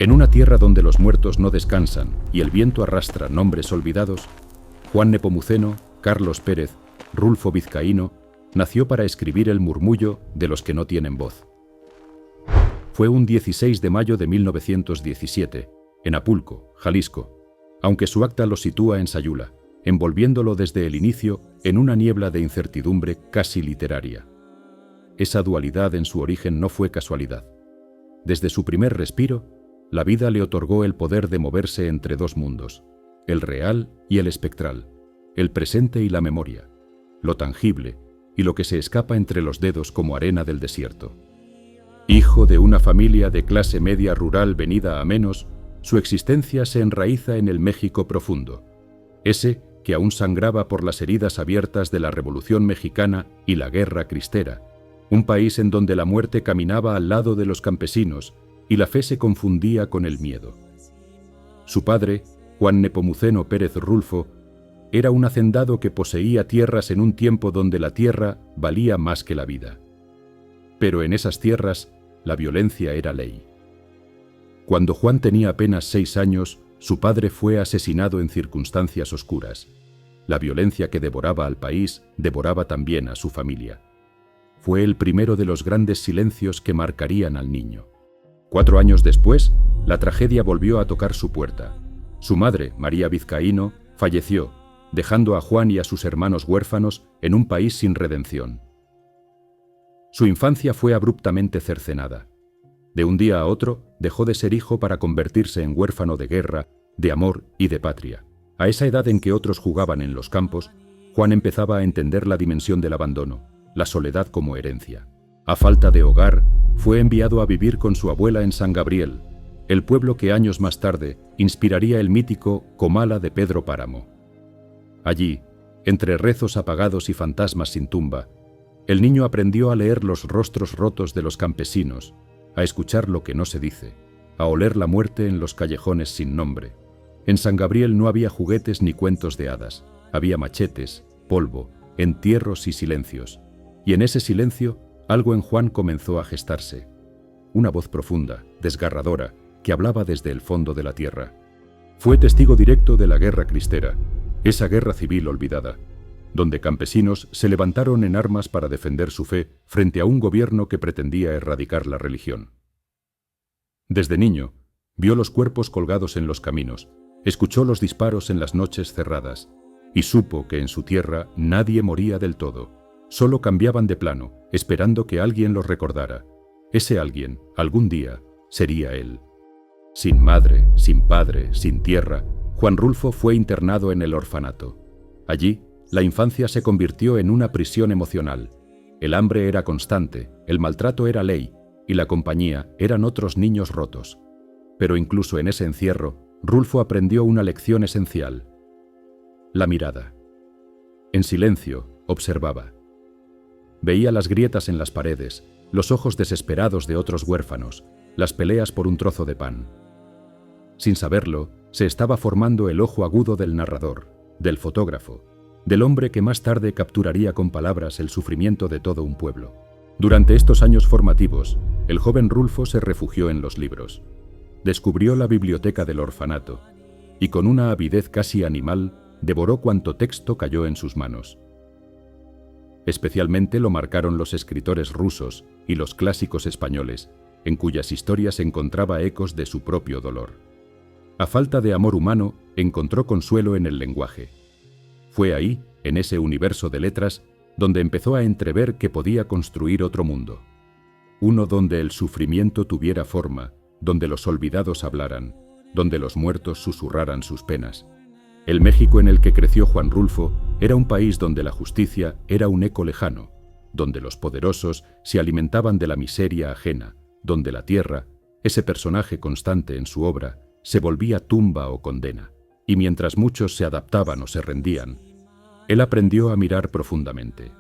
En una tierra donde los muertos no descansan y el viento arrastra nombres olvidados, Juan Nepomuceno, Carlos Pérez, Rulfo Vizcaíno, nació para escribir el murmullo de los que no tienen voz. Fue un 16 de mayo de 1917, en Apulco, Jalisco, aunque su acta lo sitúa en Sayula, envolviéndolo desde el inicio en una niebla de incertidumbre casi literaria. Esa dualidad en su origen no fue casualidad. Desde su primer respiro, la vida le otorgó el poder de moverse entre dos mundos, el real y el espectral, el presente y la memoria, lo tangible y lo que se escapa entre los dedos como arena del desierto. Hijo de una familia de clase media rural venida a menos, su existencia se enraiza en el México profundo, ese que aún sangraba por las heridas abiertas de la Revolución Mexicana y la Guerra Cristera, un país en donde la muerte caminaba al lado de los campesinos y la fe se confundía con el miedo. Su padre, Juan Nepomuceno Pérez Rulfo, era un hacendado que poseía tierras en un tiempo donde la tierra valía más que la vida. Pero en esas tierras, la violencia era ley. Cuando Juan tenía apenas 6 años, su padre fue asesinado en circunstancias oscuras. La violencia que devoraba al país devoraba también a su familia. Fue el primero de los grandes silencios que marcarían al niño. 4 años después, la tragedia volvió a tocar su puerta. Su madre, María Vizcaíno, falleció, dejando a Juan y a sus hermanos huérfanos en un país sin redención. Su infancia fue abruptamente cercenada. De un día a otro, dejó de ser hijo para convertirse en huérfano de guerra, de amor y de patria. A esa edad en que otros jugaban en los campos, Juan empezaba a entender la dimensión del abandono, la soledad como herencia. A falta de hogar, fue enviado a vivir con su abuela en San Gabriel, el pueblo que años más tarde inspiraría el mítico Comala de Pedro Páramo. Allí, entre rezos apagados y fantasmas sin tumba, el niño aprendió a leer los rostros rotos de los campesinos, a escuchar lo que no se dice, a oler la muerte en los callejones sin nombre. En San Gabriel no había juguetes ni cuentos de hadas, había machetes, polvo, entierros y silencios. Y en ese silencio, algo en Juan comenzó a gestarse. Una voz profunda, desgarradora, que hablaba desde el fondo de la tierra. Fue testigo directo de la Guerra Cristera, esa guerra civil olvidada, donde campesinos se levantaron en armas para defender su fe frente a un gobierno que pretendía erradicar la religión. Desde niño, vio los cuerpos colgados en los caminos, escuchó los disparos en las noches cerradas, y supo que en su tierra nadie moría del todo, solo cambiaban de plano, esperando que alguien los recordara. Ese alguien, algún día, sería él. Sin madre, sin padre, sin tierra, Juan Rulfo fue internado en el orfanato. Allí, la infancia se convirtió en una prisión emocional. El hambre era constante, el maltrato era ley, y la compañía eran otros niños rotos. Pero incluso en ese encierro, Rulfo aprendió una lección esencial: la mirada. En silencio, observaba. Veía las grietas en las paredes, los ojos desesperados de otros huérfanos, las peleas por un trozo de pan. Sin saberlo, se estaba formando el ojo agudo del narrador, del fotógrafo, del hombre que más tarde capturaría con palabras el sufrimiento de todo un pueblo. Durante estos años formativos, el joven Rulfo se refugió en los libros. Descubrió la biblioteca del orfanato y con una avidez casi animal devoró cuanto texto cayó en sus manos. Especialmente lo marcaron los escritores rusos y los clásicos españoles, en cuyas historias encontraba ecos de su propio dolor. A falta de amor humano, encontró consuelo en el lenguaje. Fue ahí, en ese universo de letras, donde empezó a entrever que podía construir otro mundo. Uno donde el sufrimiento tuviera forma, donde los olvidados hablaran, donde los muertos susurraran sus penas. El México en el que creció Juan Rulfo era un país donde la justicia era un eco lejano, donde los poderosos se alimentaban de la miseria ajena, donde la tierra, ese personaje constante en su obra, se volvía tumba o condena, y mientras muchos se adaptaban o se rendían, él aprendió a mirar profundamente.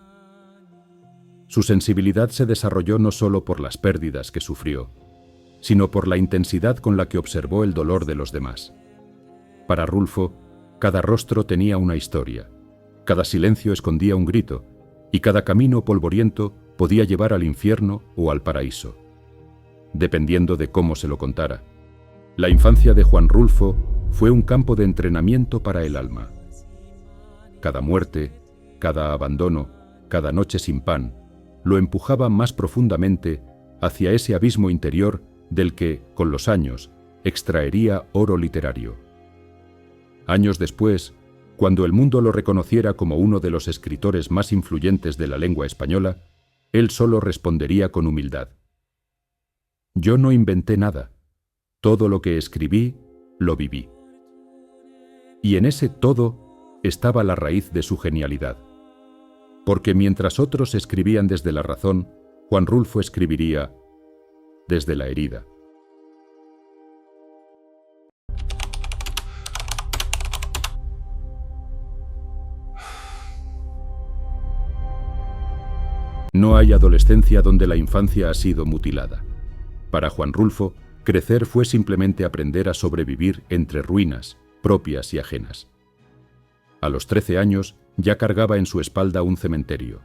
Su sensibilidad se desarrolló no solo por las pérdidas que sufrió, sino por la intensidad con la que observó el dolor de los demás. Para Rulfo, cada rostro tenía una historia, cada silencio escondía un grito, y cada camino polvoriento podía llevar al infierno o al paraíso, dependiendo de cómo se lo contara. La infancia de Juan Rulfo fue un campo de entrenamiento para el alma. Cada muerte, cada abandono, cada noche sin pan, lo empujaba más profundamente hacia ese abismo interior del que, con los años, extraería oro literario. Años después, cuando el mundo lo reconociera como uno de los escritores más influyentes de la lengua española, él solo respondería con humildad: «Yo no inventé nada. Todo lo que escribí, lo viví». Y en ese todo estaba la raíz de su genialidad. Porque mientras otros escribían desde la razón, Juan Rulfo escribiría desde la herida. No hay adolescencia donde la infancia ha sido mutilada. Para Juan Rulfo, crecer fue simplemente aprender a sobrevivir entre ruinas, propias y ajenas. A los 13 años ya cargaba en su espalda un cementerio.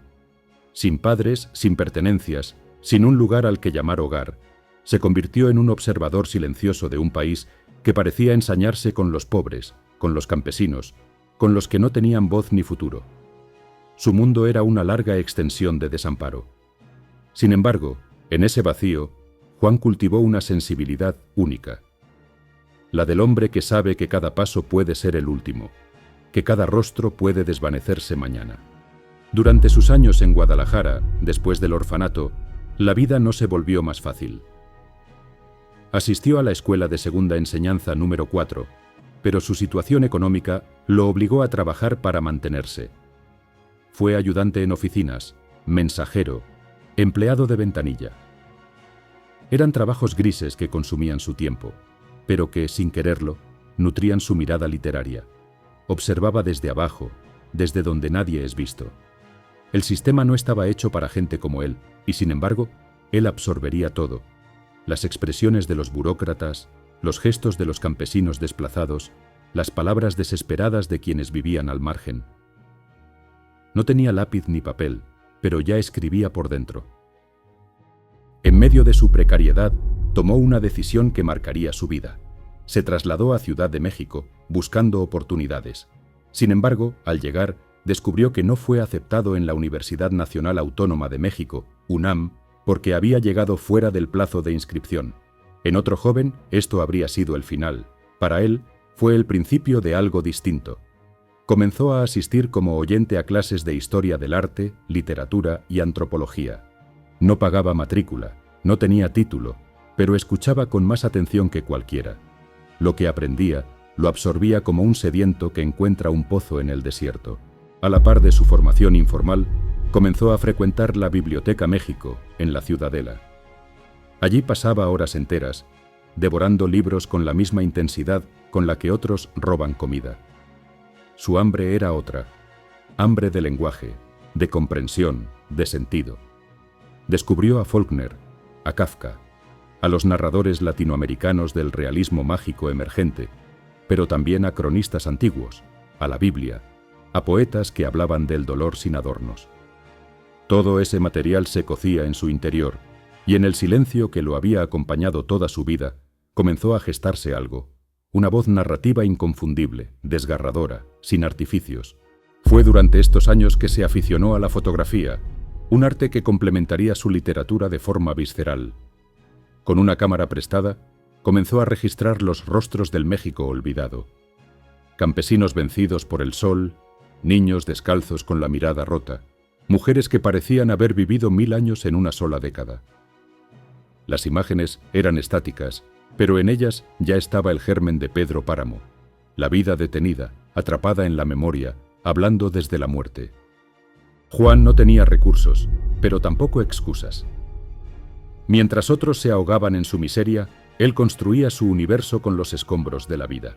Sin padres, sin pertenencias, sin un lugar al que llamar hogar, se convirtió en un observador silencioso de un país que parecía ensañarse con los pobres, con los campesinos, con los que no tenían voz ni futuro. Su mundo era una larga extensión de desamparo. Sin embargo, en ese vacío, Juan cultivó una sensibilidad única. La del hombre que sabe que cada paso puede ser el último, que cada rostro puede desvanecerse mañana. Durante sus años en Guadalajara, después del orfanato, la vida no se volvió más fácil. Asistió a la escuela de segunda enseñanza número 4, pero su situación económica lo obligó a trabajar para mantenerse. Fue ayudante en oficinas, mensajero, empleado de ventanilla. Eran trabajos grises que consumían su tiempo, pero que, sin quererlo, nutrían su mirada literaria. Observaba desde abajo, desde donde nadie es visto. El sistema no estaba hecho para gente como él, y sin embargo, él absorbería todo. Las expresiones de los burócratas, los gestos de los campesinos desplazados, las palabras desesperadas de quienes vivían al margen. No tenía lápiz ni papel, pero ya escribía por dentro. En medio de su precariedad, tomó una decisión que marcaría su vida. Se trasladó a Ciudad de México, buscando oportunidades. Sin embargo, al llegar, descubrió que no fue aceptado en la Universidad Nacional Autónoma de México, UNAM, porque había llegado fuera del plazo de inscripción. En otro joven, esto habría sido el final. Para él, fue el principio de algo distinto. Comenzó a asistir como oyente a clases de historia del arte, literatura y antropología. No pagaba matrícula, no tenía título, pero escuchaba con más atención que cualquiera. Lo que aprendía, lo absorbía como un sediento que encuentra un pozo en el desierto. A la par de su formación informal, comenzó a frecuentar la Biblioteca México, en la Ciudadela. Allí pasaba horas enteras, devorando libros con la misma intensidad con la que otros roban comida. Su hambre era otra, hambre de lenguaje, de comprensión, de sentido. Descubrió a Faulkner, a Kafka, a los narradores latinoamericanos del realismo mágico emergente, pero también a cronistas antiguos, a la Biblia, a poetas que hablaban del dolor sin adornos. Todo ese material se cocía en su interior, y en el silencio que lo había acompañado toda su vida, comenzó a gestarse algo. Una voz narrativa inconfundible, desgarradora, sin artificios. Fue durante estos años que se aficionó a la fotografía, un arte que complementaría su literatura de forma visceral. Con una cámara prestada, comenzó a registrar los rostros del México olvidado. Campesinos vencidos por el sol, niños descalzos con la mirada rota, mujeres que parecían haber vivido 1000 años en una sola década. Las imágenes eran estáticas, pero en ellas ya estaba el germen de Pedro Páramo, la vida detenida, atrapada en la memoria, hablando desde la muerte. Juan no tenía recursos, pero tampoco excusas. Mientras otros se ahogaban en su miseria, él construía su universo con los escombros de la vida.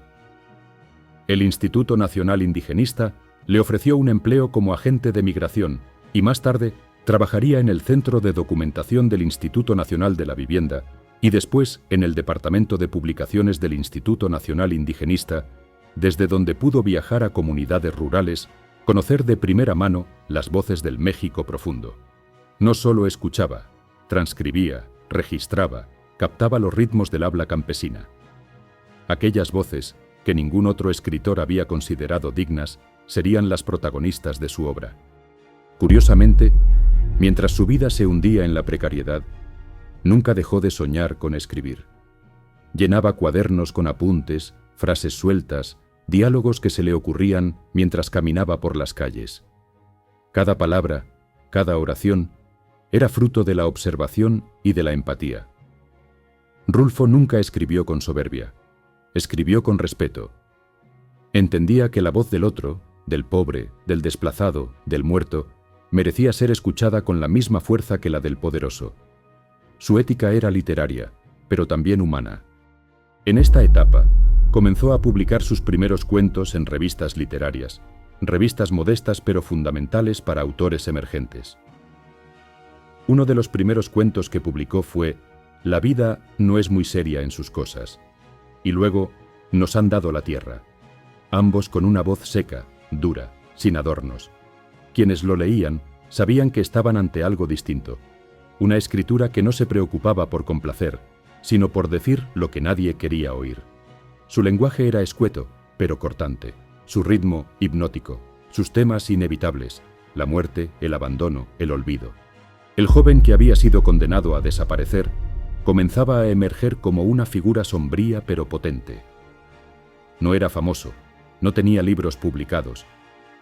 El Instituto Nacional Indigenista le ofreció un empleo como agente de migración y más tarde trabajaría en el Centro de Documentación del Instituto Nacional de la Vivienda y después en el Departamento de Publicaciones del Instituto Nacional Indigenista, desde donde pudo viajar a comunidades rurales, conocer de primera mano las voces del México profundo. No solo escuchaba, transcribía, registraba, captaba los ritmos del habla campesina. Aquellas voces, que ningún otro escritor había considerado dignas, serían las protagonistas de su obra. Curiosamente, mientras su vida se hundía en la precariedad, nunca dejó de soñar con escribir. Llenaba cuadernos con apuntes, frases sueltas, diálogos que se le ocurrían mientras caminaba por las calles. Cada palabra, cada oración, era fruto de la observación y de la empatía. Rulfo nunca escribió con soberbia. Escribió con respeto. Entendía que la voz del otro, del pobre, del desplazado, del muerto, merecía ser escuchada con la misma fuerza que la del poderoso. Su ética era literaria, pero también humana. En esta etapa, comenzó a publicar sus primeros cuentos en revistas literarias, revistas modestas pero fundamentales para autores emergentes. Uno de los primeros cuentos que publicó fue La vida no es muy seria en sus cosas, y luego Nos han dado la tierra, ambos con una voz seca, dura, sin adornos. Quienes lo leían sabían que estaban ante algo distinto, una escritura que no se preocupaba por complacer, sino por decir lo que nadie quería oír. Su lenguaje era escueto, pero cortante, su ritmo hipnótico, sus temas inevitables, la muerte, el abandono, el olvido. El joven que había sido condenado a desaparecer comenzaba a emerger como una figura sombría pero potente. No era famoso, no tenía libros publicados,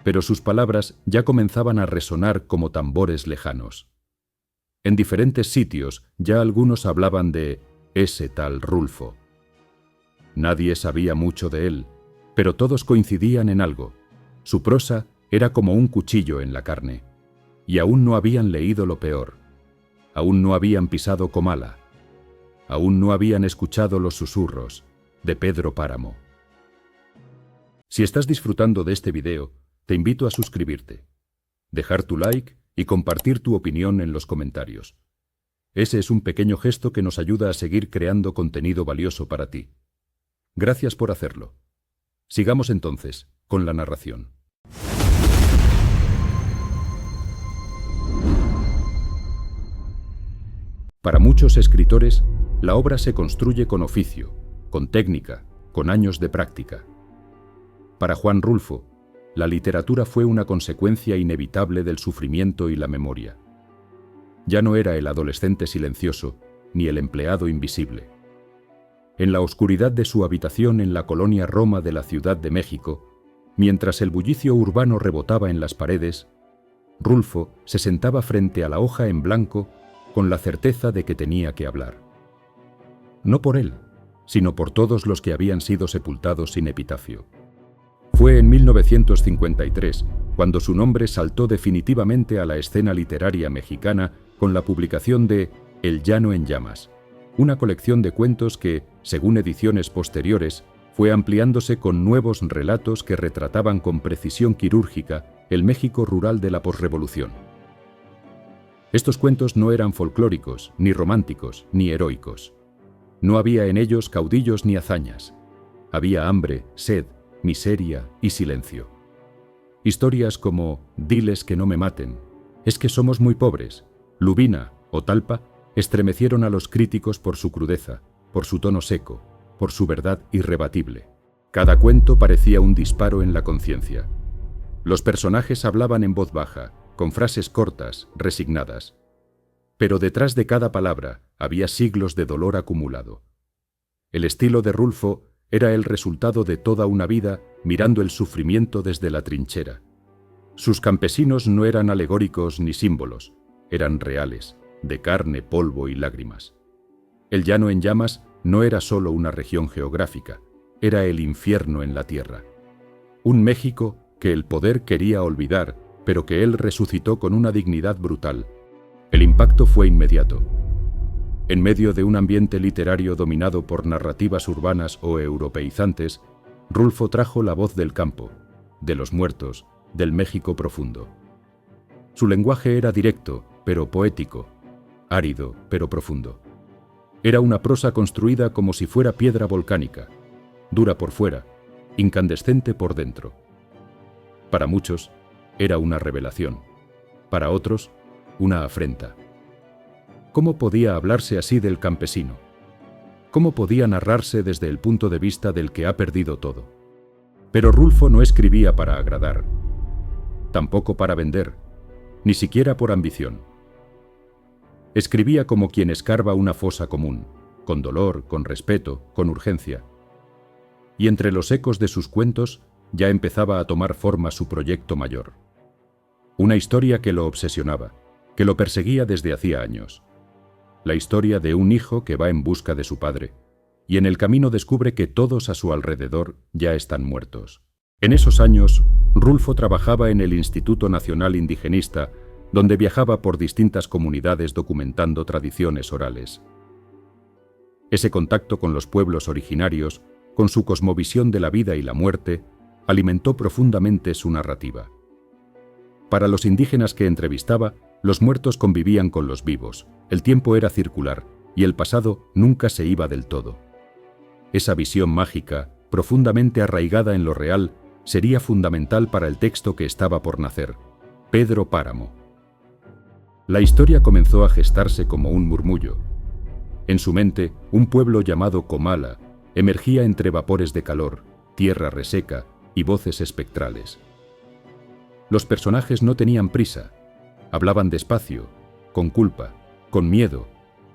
pero sus palabras ya comenzaban a resonar como tambores lejanos. En diferentes sitios ya algunos hablaban de ese tal Rulfo. Nadie sabía mucho de él, pero todos coincidían en algo. Su prosa era como un cuchillo en la carne. Y aún no habían leído lo peor. Aún no habían pisado Comala. Aún no habían escuchado los susurros de Pedro Páramo. Si estás disfrutando de este video, te invito a suscribirte, dejar tu like y compartir tu opinión en los comentarios. Ese es un pequeño gesto que nos ayuda a seguir creando contenido valioso para ti. Gracias por hacerlo. Sigamos entonces con la narración. Para muchos escritores, la obra se construye con oficio, con técnica, con años de práctica. Para Juan Rulfo, la literatura fue una consecuencia inevitable del sufrimiento y la memoria. Ya no era el adolescente silencioso, ni el empleado invisible. En la oscuridad de su habitación en la colonia Roma de la Ciudad de México, mientras el bullicio urbano rebotaba en las paredes, Rulfo se sentaba frente a la hoja en blanco con la certeza de que tenía que hablar. No por él, sino por todos los que habían sido sepultados sin epitafio. Fue en 1953 cuando su nombre saltó definitivamente a la escena literaria mexicana con la publicación de El llano en llamas, una colección de cuentos que, según ediciones posteriores, fue ampliándose con nuevos relatos que retrataban con precisión quirúrgica el México rural de la posrevolución. Estos cuentos no eran folclóricos, ni románticos, ni heroicos. No había en ellos caudillos ni hazañas. Había hambre, sed, miseria y silencio. Historias como Diles que no me maten, Es que somos muy pobres, Lubina o Talpa estremecieron a los críticos por su crudeza, por su tono seco, por su verdad irrebatible. Cada cuento parecía un disparo en la conciencia. Los personajes hablaban en voz baja, con frases cortas, resignadas. Pero detrás de cada palabra había siglos de dolor acumulado. El estilo de Rulfo era el resultado de toda una vida mirando el sufrimiento desde la trinchera. Sus campesinos no eran alegóricos ni símbolos, eran reales, de carne, polvo y lágrimas. El llano en llamas no era solo una región geográfica, era el infierno en la tierra. Un México que el poder quería olvidar, pero que él resucitó con una dignidad brutal. El impacto fue inmediato. En medio de un ambiente literario dominado por narrativas urbanas o europeizantes, Rulfo trajo la voz del campo, de los muertos, del México profundo. Su lenguaje era directo, pero poético, árido, pero profundo. Era una prosa construida como si fuera piedra volcánica, dura por fuera, incandescente por dentro. Para muchos, era una revelación. Para otros, una afrenta. ¿Cómo podía hablarse así del campesino? ¿Cómo podía narrarse desde el punto de vista del que ha perdido todo? Pero Rulfo no escribía para agradar, tampoco para vender, ni siquiera por ambición. Escribía como quien escarba una fosa común, con dolor, con respeto, con urgencia. Y entre los ecos de sus cuentos ya empezaba a tomar forma su proyecto mayor. Una historia que lo obsesionaba, que lo perseguía desde hacía años. La historia de un hijo que va en busca de su padre, y en el camino descubre que todos a su alrededor ya están muertos. En esos años, Rulfo trabajaba en el Instituto Nacional Indigenista, donde viajaba por distintas comunidades documentando tradiciones orales. Ese contacto con los pueblos originarios, con su cosmovisión de la vida y la muerte, alimentó profundamente su narrativa. Para los indígenas que entrevistaba, los muertos convivían con los vivos, el tiempo era circular y el pasado nunca se iba del todo. Esa visión mágica, profundamente arraigada en lo real, sería fundamental para el texto que estaba por nacer, Pedro Páramo. La historia comenzó a gestarse como un murmullo. En su mente, un pueblo llamado Comala emergía entre vapores de calor, tierra reseca y voces espectrales. Los personajes no tenían prisa, hablaban despacio, con culpa, con miedo,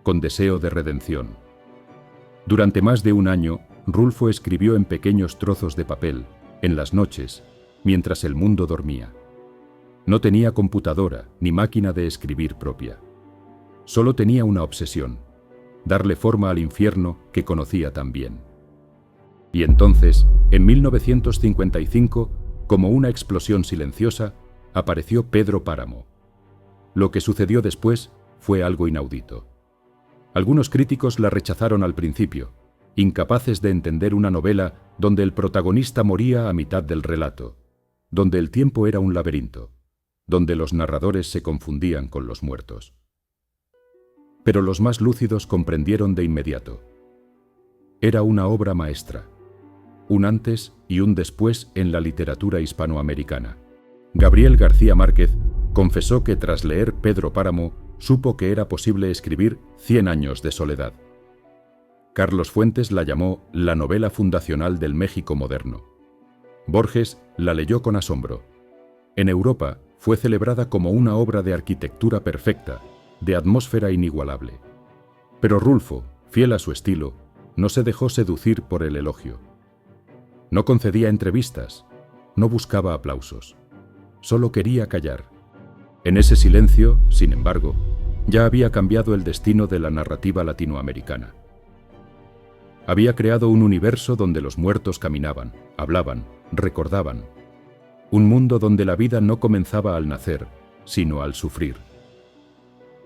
con deseo de redención. Durante más de un año, Rulfo escribió en pequeños trozos de papel, en las noches, mientras el mundo dormía. No tenía computadora ni máquina de escribir propia. Solo tenía una obsesión: darle forma al infierno que conocía tan bien. Y entonces, en 1955, como una explosión silenciosa, apareció Pedro Páramo. Lo que sucedió después fue algo inaudito. Algunos críticos la rechazaron al principio, incapaces de entender una novela donde el protagonista moría a mitad del relato, donde el tiempo era un laberinto, donde los narradores se confundían con los muertos. Pero los más lúcidos comprendieron de inmediato. Era una obra maestra, un antes y un después en la literatura hispanoamericana. Gabriel García Márquez confesó que tras leer Pedro Páramo supo que era posible escribir 100 años de soledad. Carlos Fuentes la llamó la novela fundacional del México moderno. Borges la leyó con asombro. En Europa fue celebrada como una obra de arquitectura perfecta, de atmósfera inigualable. Pero Rulfo, fiel a su estilo, no se dejó seducir por el elogio. No concedía entrevistas, no buscaba aplausos, solo quería callar. En ese silencio, sin embargo, ya había cambiado el destino de la narrativa latinoamericana. Había creado un universo donde los muertos caminaban, hablaban, recordaban. Un mundo donde la vida no comenzaba al nacer, sino al sufrir.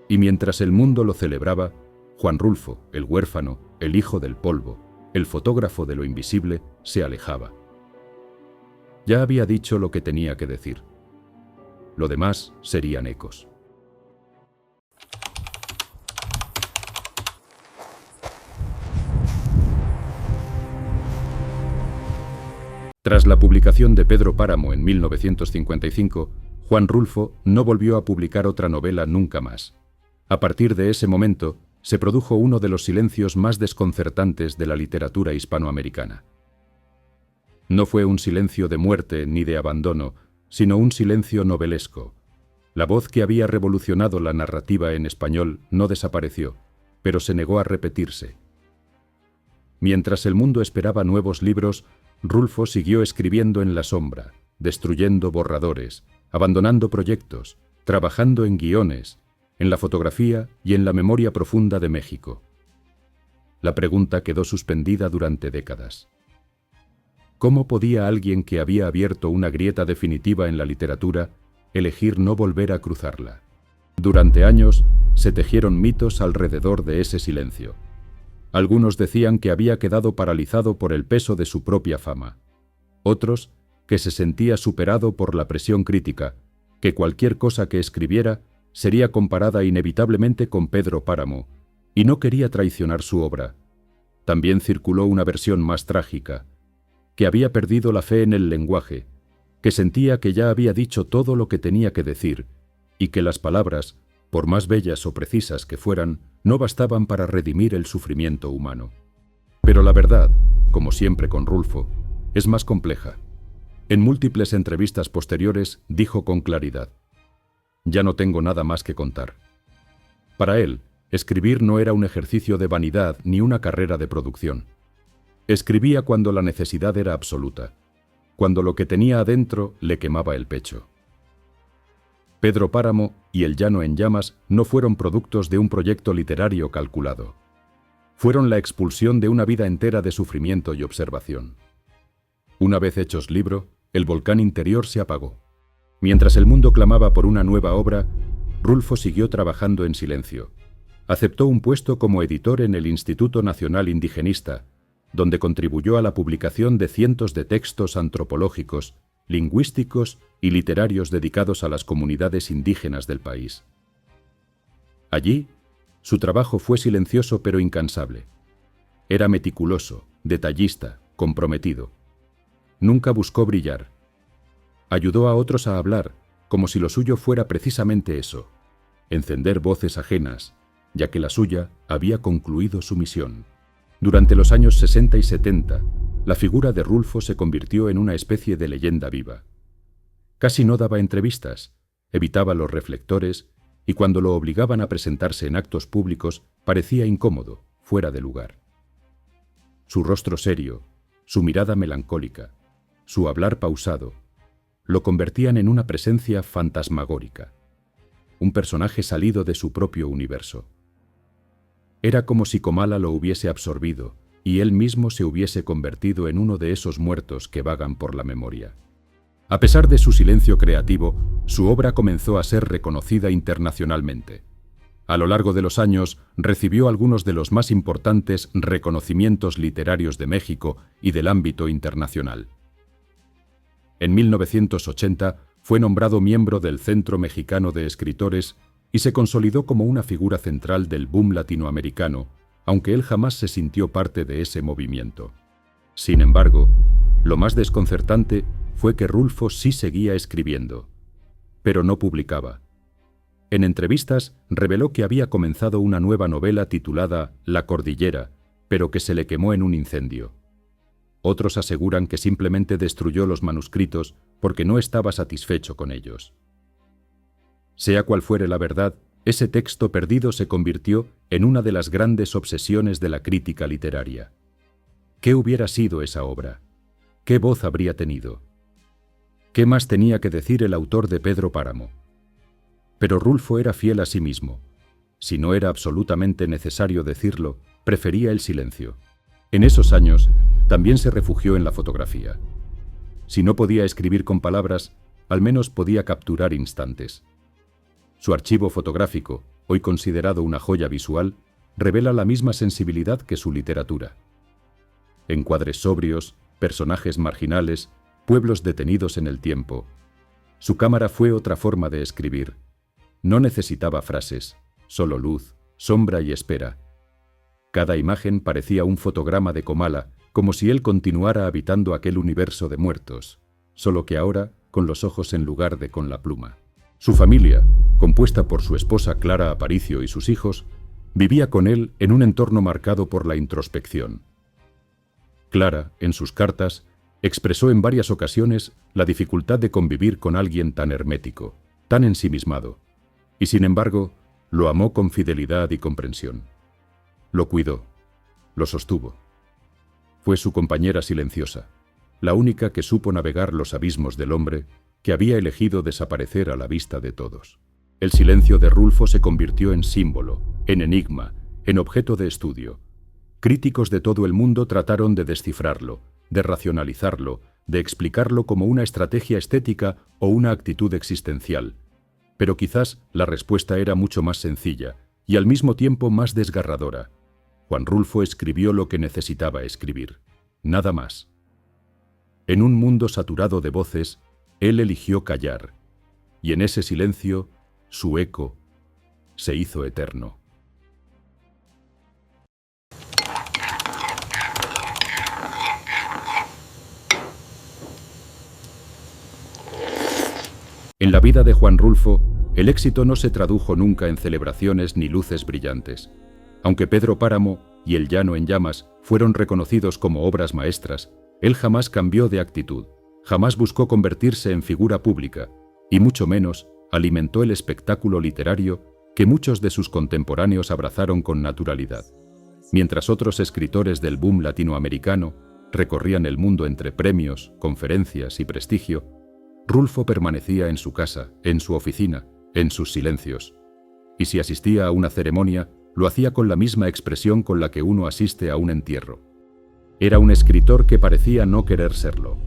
Y mientras el mundo lo celebraba, Juan Rulfo, el huérfano, el hijo del polvo, el fotógrafo de lo invisible, se alejaba. Ya había dicho lo que tenía que decir. Lo demás serían ecos. Tras la publicación de Pedro Páramo en 1955, Juan Rulfo no volvió a publicar otra novela nunca más. A partir de ese momento, se produjo uno de los silencios más desconcertantes de la literatura hispanoamericana. No fue un silencio de muerte ni de abandono, sino un silencio novelesco. La voz que había revolucionado la narrativa en español no desapareció, pero se negó a repetirse. Mientras el mundo esperaba nuevos libros, Rulfo siguió escribiendo en la sombra, destruyendo borradores, abandonando proyectos, trabajando en guiones, en la fotografía y en la memoria profunda de México. La pregunta quedó suspendida durante décadas. ¿Cómo podía alguien que había abierto una grieta definitiva en la literatura elegir no volver a cruzarla? Durante años se tejieron mitos alrededor de ese silencio. Algunos decían que había quedado paralizado por el peso de su propia fama. Otros, que se sentía superado por la presión crítica, que cualquier cosa que escribiera sería comparada inevitablemente con Pedro Páramo, y no quería traicionar su obra. También circuló una versión más trágica, que había perdido la fe en el lenguaje, que sentía que ya había dicho todo lo que tenía que decir, y que las palabras, por más bellas o precisas que fueran, no bastaban para redimir el sufrimiento humano. Pero la verdad, como siempre con Rulfo, es más compleja. En múltiples entrevistas posteriores dijo con claridad: «Ya no tengo nada más que contar». Para él, escribir no era un ejercicio de vanidad ni una carrera de producción. Escribía cuando la necesidad era absoluta, cuando lo que tenía adentro le quemaba el pecho. Pedro Páramo y El llano en llamas no fueron productos de un proyecto literario calculado. Fueron la expulsión de una vida entera de sufrimiento y observación. Una vez hechos libro, el volcán interior se apagó. Mientras el mundo clamaba por una nueva obra, Rulfo siguió trabajando en silencio. Aceptó un puesto como editor en el Instituto Nacional Indigenista, donde contribuyó a la publicación de cientos de textos antropológicos, lingüísticos y literarios dedicados a las comunidades indígenas del país. Allí, su trabajo fue silencioso pero incansable. Era meticuloso, detallista, comprometido. Nunca buscó brillar. Ayudó a otros a hablar, como si lo suyo fuera precisamente eso: encender voces ajenas, ya que la suya había concluido su misión. Durante los años 60 y 70, la figura de Rulfo se convirtió en una especie de leyenda viva. Casi no daba entrevistas, evitaba los reflectores y cuando lo obligaban a presentarse en actos públicos parecía incómodo, fuera de lugar. Su rostro serio, su mirada melancólica, su hablar pausado, lo convertían en una presencia fantasmagórica, un personaje salido de su propio universo. Era como si Comala lo hubiese absorbido y él mismo se hubiese convertido en uno de esos muertos que vagan por la memoria. A pesar de su silencio creativo, su obra comenzó a ser reconocida internacionalmente. A lo largo de los años, recibió algunos de los más importantes reconocimientos literarios de México y del ámbito internacional. En 1980 fue nombrado miembro del Centro Mexicano de Escritores y se consolidó como una figura central del boom latinoamericano, aunque él jamás se sintió parte de ese movimiento. Sin embargo, lo más desconcertante fue que Rulfo sí seguía escribiendo, pero no publicaba. En entrevistas reveló que había comenzado una nueva novela titulada La Cordillera, pero que se le quemó en un incendio. Otros aseguran que simplemente destruyó los manuscritos porque no estaba satisfecho con ellos. Sea cual fuere la verdad, ese texto perdido se convirtió en una de las grandes obsesiones de la crítica literaria. ¿Qué hubiera sido esa obra? ¿Qué voz habría tenido? ¿Qué más tenía que decir el autor de Pedro Páramo? Pero Rulfo era fiel a sí mismo. Si no era absolutamente necesario decirlo, prefería el silencio. En esos años, también se refugió en la fotografía. Si no podía escribir con palabras, al menos podía capturar instantes. Su archivo fotográfico, hoy considerado una joya visual, revela la misma sensibilidad que su literatura. Encuadres sobrios, personajes marginales, pueblos detenidos en el tiempo. Su cámara fue otra forma de escribir. No necesitaba frases, solo luz, sombra y espera. Cada imagen parecía un fotograma de Comala, como si él continuara habitando aquel universo de muertos, solo que ahora con los ojos en lugar de con la pluma. Su familia, compuesta por su esposa Clara Aparicio y sus hijos, vivía con él en un entorno marcado por la introspección. Clara, en sus cartas, expresó en varias ocasiones la dificultad de convivir con alguien tan hermético, tan ensimismado, y sin embargo, lo amó con fidelidad y comprensión. Lo cuidó, lo sostuvo. Fue su compañera silenciosa, la única que supo navegar los abismos del hombre que había elegido desaparecer a la vista de todos. El silencio de Rulfo se convirtió en símbolo, en enigma, en objeto de estudio. Críticos de todo el mundo trataron de descifrarlo, de racionalizarlo, de explicarlo como una estrategia estética o una actitud existencial. Pero quizás la respuesta era mucho más sencilla y al mismo tiempo más desgarradora. Juan Rulfo escribió lo que necesitaba escribir, nada más. En un mundo saturado de voces, él eligió callar, y en ese silencio, su eco se hizo eterno. En la vida de Juan Rulfo, el éxito no se tradujo nunca en celebraciones ni luces brillantes. Aunque Pedro Páramo y El llano en llamas fueron reconocidos como obras maestras, él jamás cambió de actitud, jamás buscó convertirse en figura pública, y mucho menos alimentó el espectáculo literario que muchos de sus contemporáneos abrazaron con naturalidad. Mientras otros escritores del boom latinoamericano recorrían el mundo entre premios, conferencias y prestigio, Rulfo permanecía en su casa, en su oficina, en sus silencios. Y si asistía a una ceremonia, lo hacía con la misma expresión con la que uno asiste a un entierro. Era un escritor que parecía no querer serlo.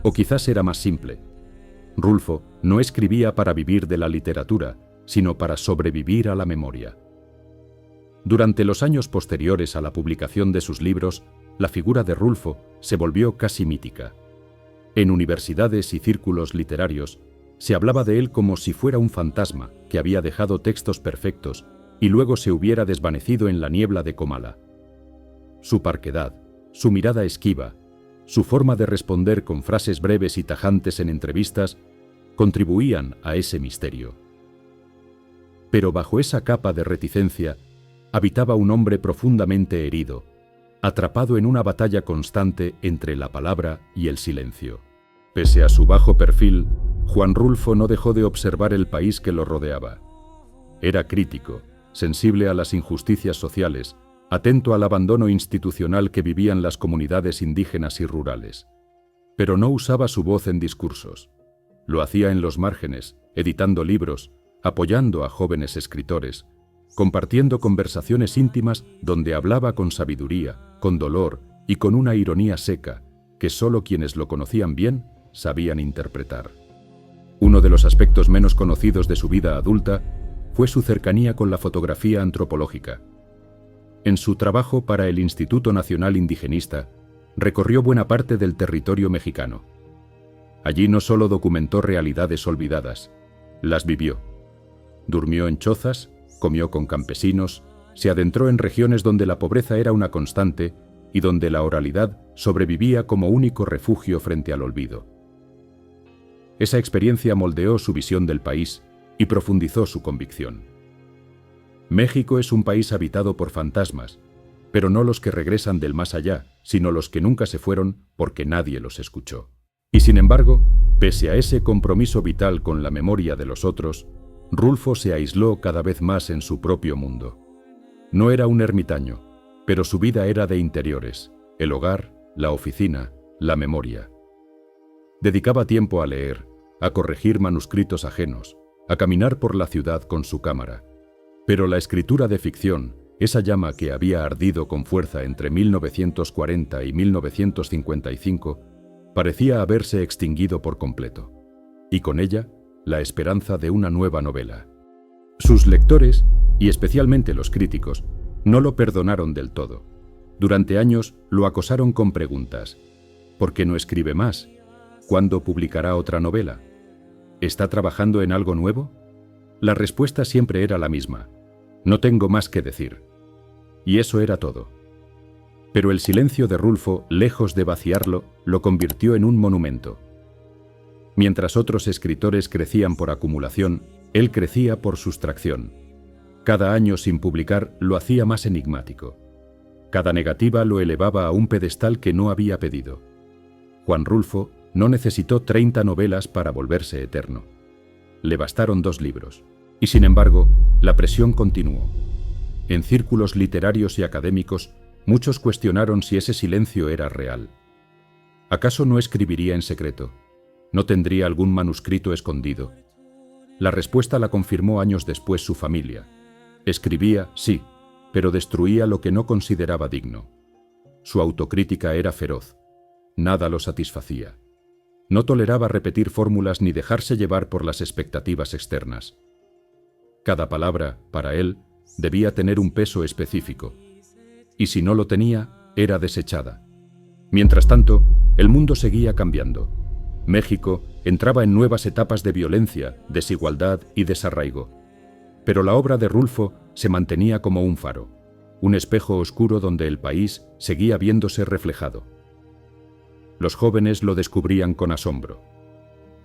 O quizás era más simple. Rulfo no escribía para vivir de la literatura, sino para sobrevivir a la memoria. Durante los años posteriores a la publicación de sus libros, la figura de Rulfo se volvió casi mítica. En universidades y círculos literarios, se hablaba de él como si fuera un fantasma que había dejado textos perfectos y luego se hubiera desvanecido en la niebla de Comala. Su parquedad, su mirada esquiva, su forma de responder con frases breves y tajantes en entrevistas, contribuían a ese misterio. Pero bajo esa capa de reticencia habitaba un hombre profundamente herido, atrapado en una batalla constante entre la palabra y el silencio. Pese a su bajo perfil, Juan Rulfo no dejó de observar el país que lo rodeaba. Era crítico, sensible a las injusticias sociales, atento al abandono institucional que vivían las comunidades indígenas y rurales. Pero no usaba su voz en discursos. Lo hacía en los márgenes, editando libros, apoyando a jóvenes escritores, compartiendo conversaciones íntimas donde hablaba con sabiduría, con dolor y con una ironía seca que solo quienes lo conocían bien sabían interpretar. Uno de los aspectos menos conocidos de su vida adulta fue su cercanía con la fotografía antropológica. En su trabajo para el Instituto Nacional Indigenista, recorrió buena parte del territorio mexicano. Allí no solo documentó realidades olvidadas, las vivió. Durmió en chozas, comió con campesinos, se adentró en regiones donde la pobreza era una constante y donde la oralidad sobrevivía como único refugio frente al olvido. Esa experiencia moldeó su visión del país y profundizó su convicción. México es un país habitado por fantasmas, pero no los que regresan del más allá, sino los que nunca se fueron porque nadie los escuchó. Y sin embargo, pese a ese compromiso vital con la memoria de los otros, Rulfo se aisló cada vez más en su propio mundo. No era un ermitaño, pero su vida era de interiores, el hogar, la oficina, la memoria. Dedicaba tiempo a leer, a corregir manuscritos ajenos, a caminar por la ciudad con su cámara. Pero la escritura de ficción, esa llama que había ardido con fuerza entre 1940 y 1955, parecía haberse extinguido por completo. Y con ella, la esperanza de una nueva novela. Sus lectores, y especialmente los críticos, no lo perdonaron del todo. Durante años lo acosaron con preguntas. ¿Por qué no escribe más? ¿Cuándo publicará otra novela? ¿Está trabajando en algo nuevo? La respuesta siempre era la misma. No tengo más que decir. Y eso era todo. Pero el silencio de Rulfo, lejos de vaciarlo, lo convirtió en un monumento. Mientras otros escritores crecían por acumulación, él crecía por sustracción. Cada año sin publicar lo hacía más enigmático. Cada negativa lo elevaba a un pedestal que no había pedido. Juan Rulfo no necesitó 30 novelas para volverse eterno. Le bastaron 2 libros. Y sin embargo, la presión continuó. En círculos literarios y académicos, muchos cuestionaron si ese silencio era real. ¿Acaso no escribiría en secreto? ¿No tendría algún manuscrito escondido? La respuesta la confirmó años después su familia. Escribía, sí, pero destruía lo que no consideraba digno. Su autocrítica era feroz. Nada lo satisfacía. No toleraba repetir fórmulas ni dejarse llevar por las expectativas externas. Cada palabra, para él, debía tener un peso específico. Y si no lo tenía, era desechada. Mientras tanto, el mundo seguía cambiando. México entraba en nuevas etapas de violencia, desigualdad y desarraigo. Pero la obra de Rulfo se mantenía como un faro, un espejo oscuro donde el país seguía viéndose reflejado. Los jóvenes lo descubrían con asombro.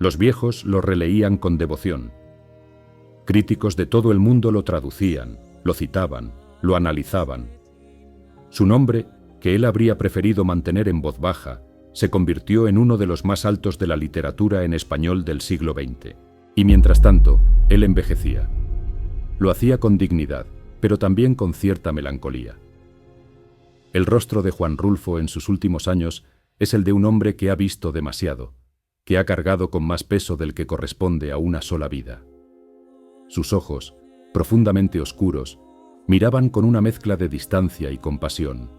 Los viejos lo releían con devoción. Críticos de todo el mundo lo traducían, lo citaban, lo analizaban. Su nombre, que él habría preferido mantener en voz baja, se convirtió en uno de los más altos de la literatura en español del siglo XX. Y mientras tanto, él envejecía. Lo hacía con dignidad, pero también con cierta melancolía. El rostro de Juan Rulfo en sus últimos años es el de un hombre que ha visto demasiado, que ha cargado con más peso del que corresponde a una sola vida. Sus ojos, profundamente oscuros, miraban con una mezcla de distancia y compasión.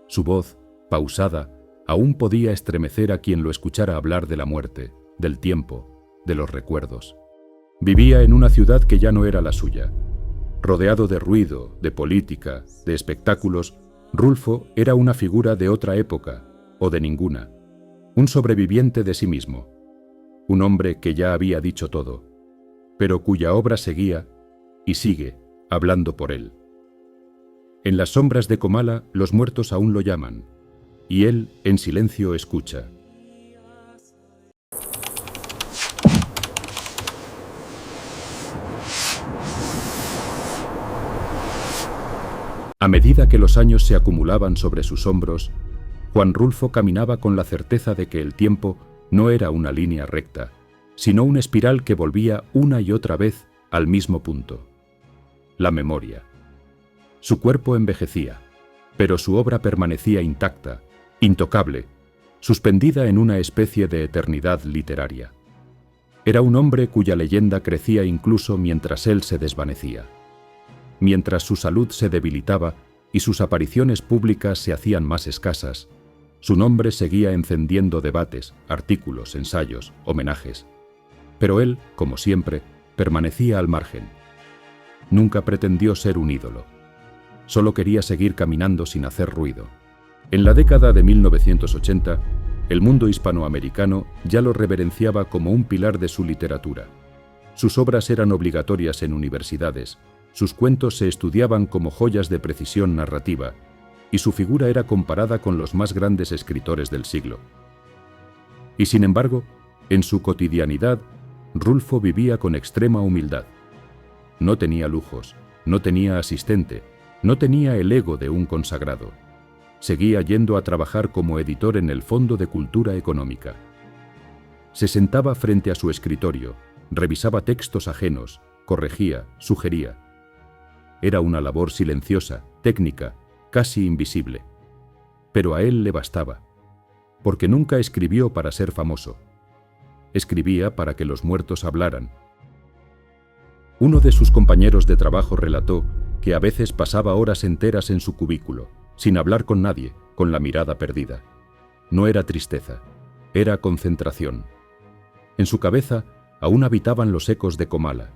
Su voz, pausada, aún podía estremecer a quien lo escuchara hablar de la muerte, del tiempo, de los recuerdos. Vivía en una ciudad que ya no era la suya. Rodeado de ruido, de política, de espectáculos, Rulfo era una figura de otra época, o de ninguna, un sobreviviente de sí mismo, un hombre que ya había dicho todo, pero cuya obra seguía y sigue hablando por él. En las sombras de Comala los muertos aún lo llaman, y él en silencio escucha. A medida que los años se acumulaban sobre sus hombros, Juan Rulfo caminaba con la certeza de que el tiempo no era una línea recta, sino una espiral que volvía una y otra vez al mismo punto: la memoria. Su cuerpo envejecía, pero su obra permanecía intacta, intocable, suspendida en una especie de eternidad literaria. Era un hombre cuya leyenda crecía incluso mientras él se desvanecía. Mientras su salud se debilitaba y sus apariciones públicas se hacían más escasas, su nombre seguía encendiendo debates, artículos, ensayos, homenajes. Pero él, como siempre, permanecía al margen. Nunca pretendió ser un ídolo. Solo quería seguir caminando sin hacer ruido. En la década de 1980, el mundo hispanoamericano ya lo reverenciaba como un pilar de su literatura. Sus obras eran obligatorias en universidades, sus cuentos se estudiaban como joyas de precisión narrativa, y su figura era comparada con los más grandes escritores del siglo. Y sin embargo, en su cotidianidad, Rulfo vivía con extrema humildad. No tenía lujos, no tenía asistente, no tenía el ego de un consagrado. Seguía yendo a trabajar como editor en el Fondo de Cultura Económica. Se sentaba frente a su escritorio, revisaba textos ajenos, corregía, sugería. Era una labor silenciosa, técnica, casi invisible. Pero a él le bastaba, porque nunca escribió para ser famoso. Escribía para que los muertos hablaran. Uno de sus compañeros de trabajo relató que a veces pasaba horas enteras en su cubículo, sin hablar con nadie, con la mirada perdida. No era tristeza, era concentración. En su cabeza aún habitaban los ecos de Comala,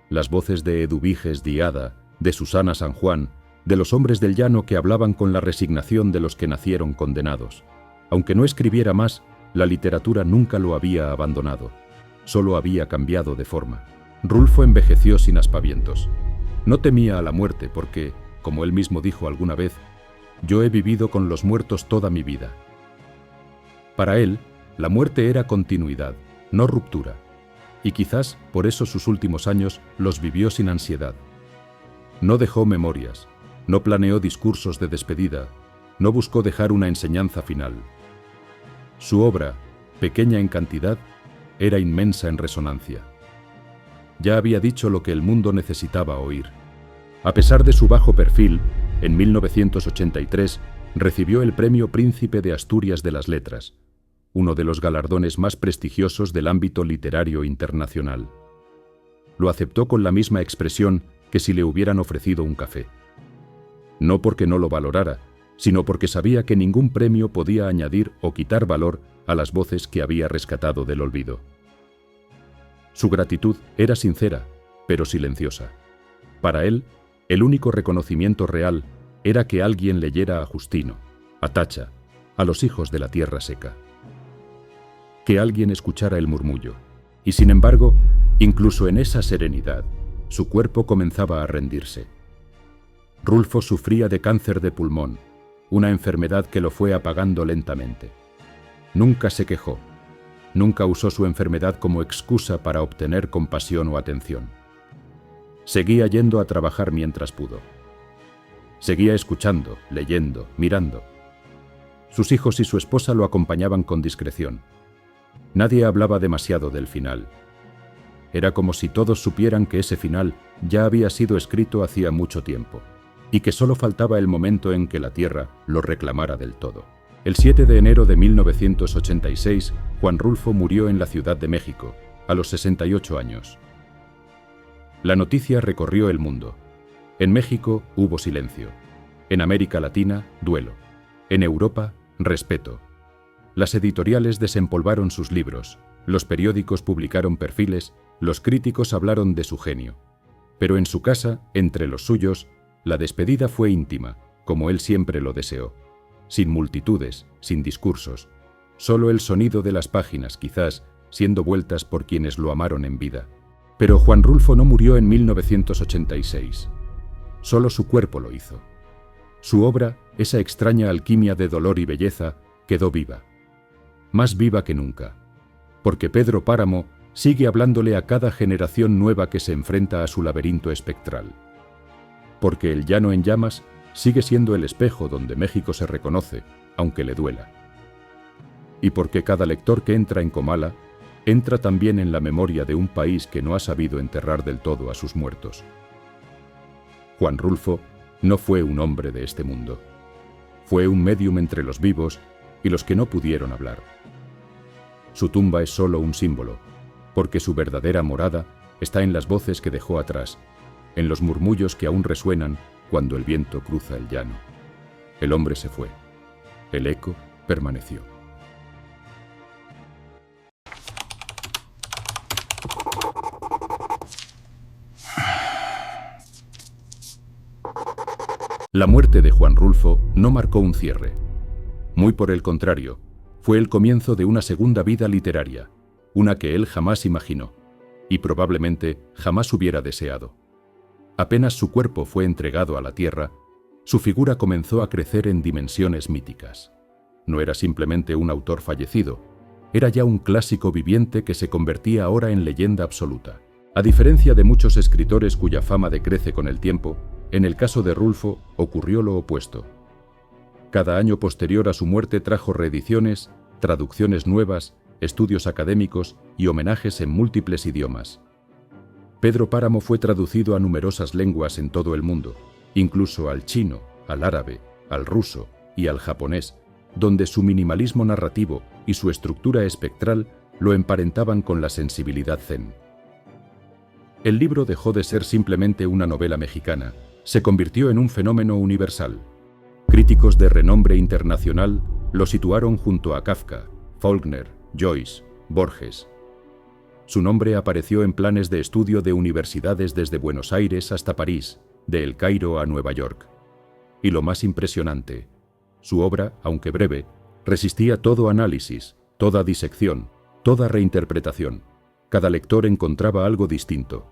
las voces de Eduviges Diada, de Susana San Juan, de los hombres del llano que hablaban con la resignación de los que nacieron condenados. Aunque no escribiera más, la literatura nunca lo había abandonado, solo había cambiado de forma. Rulfo envejeció sin aspavientos. No temía a la muerte porque, como él mismo dijo alguna vez, «Yo he vivido con los muertos toda mi vida». Para él, la muerte era continuidad, no ruptura, y quizás por eso sus últimos años los vivió sin ansiedad. No dejó memorias, no planeó discursos de despedida, no buscó dejar una enseñanza final. Su obra, pequeña en cantidad, era inmensa en resonancia. Ya había dicho lo que el mundo necesitaba oír. A pesar de su bajo perfil, en 1983 recibió el Premio Príncipe de Asturias de las Letras, uno de los galardones más prestigiosos del ámbito literario internacional. Lo aceptó con la misma expresión que si le hubieran ofrecido un café. No porque no lo valorara, sino porque sabía que ningún premio podía añadir o quitar valor a las voces que había rescatado del olvido. Su gratitud era sincera, pero silenciosa. Para él, el único reconocimiento real era que alguien leyera a Justino, a Tacha, a los hijos de la tierra seca. Que alguien escuchara el murmullo. Y sin embargo, incluso en esa serenidad, su cuerpo comenzaba a rendirse. Rulfo sufría de cáncer de pulmón, una enfermedad que lo fue apagando lentamente. Nunca se quejó, nunca usó su enfermedad como excusa para obtener compasión o atención. Seguía yendo a trabajar mientras pudo. Seguía escuchando, leyendo, mirando. Sus hijos y su esposa lo acompañaban con discreción. Nadie hablaba demasiado del final. Era como si todos supieran que ese final ya había sido escrito hacía mucho tiempo, y que solo faltaba el momento en que la Tierra lo reclamara del todo. El 7 de enero de 1986, Juan Rulfo murió en la Ciudad de México, a los 68 años. La noticia recorrió el mundo. En México hubo silencio. En América Latina, duelo. En Europa, respeto. Las editoriales desempolvaron sus libros, los periódicos publicaron perfiles, los críticos hablaron de su genio. Pero en su casa, entre los suyos, la despedida fue íntima, como él siempre lo deseó. Sin multitudes, sin discursos. Solo el sonido de las páginas, quizás, siendo vueltas por quienes lo amaron en vida. Pero Juan Rulfo no murió en 1986. Solo su cuerpo lo hizo. Su obra, esa extraña alquimia de dolor y belleza, quedó viva. Más viva que nunca. Porque Pedro Páramo sigue hablándole a cada generación nueva que se enfrenta a su laberinto espectral. Porque el llano en llamas sigue siendo el espejo donde México se reconoce, aunque le duela. Y porque cada lector que entra en Comala entra también en la memoria de un país que no ha sabido enterrar del todo a sus muertos. Juan Rulfo no fue un hombre de este mundo. Fue un médium entre los vivos y los que no pudieron hablar. Su tumba es solo un símbolo, porque su verdadera morada está en las voces que dejó atrás, en los murmullos que aún resuenan cuando el viento cruza el llano. El hombre se fue. El eco permaneció. La muerte de Juan Rulfo no marcó un cierre. Muy por el contrario, fue el comienzo de una segunda vida literaria, una que él jamás imaginó, y probablemente jamás hubiera deseado. Apenas su cuerpo fue entregado a la tierra, su figura comenzó a crecer en dimensiones míticas. No era simplemente un autor fallecido, era ya un clásico viviente que se convertía ahora en leyenda absoluta. A diferencia de muchos escritores cuya fama decrece con el tiempo, en el caso de Rulfo ocurrió lo opuesto. Cada año posterior a su muerte trajo reediciones, traducciones nuevas, estudios académicos y homenajes en múltiples idiomas. Pedro Páramo fue traducido a numerosas lenguas en todo el mundo, incluso al chino, al árabe, al ruso y al japonés, donde su minimalismo narrativo y su estructura espectral lo emparentaban con la sensibilidad zen. El libro dejó de ser simplemente una novela mexicana, se convirtió en un fenómeno universal. Críticos de renombre internacional lo situaron junto a Kafka, Faulkner, Joyce, Borges. Su nombre apareció en planes de estudio de universidades desde Buenos Aires hasta París, de El Cairo a Nueva York. Y lo más impresionante, su obra, aunque breve, resistía todo análisis, toda disección, toda reinterpretación. Cada lector encontraba algo distinto.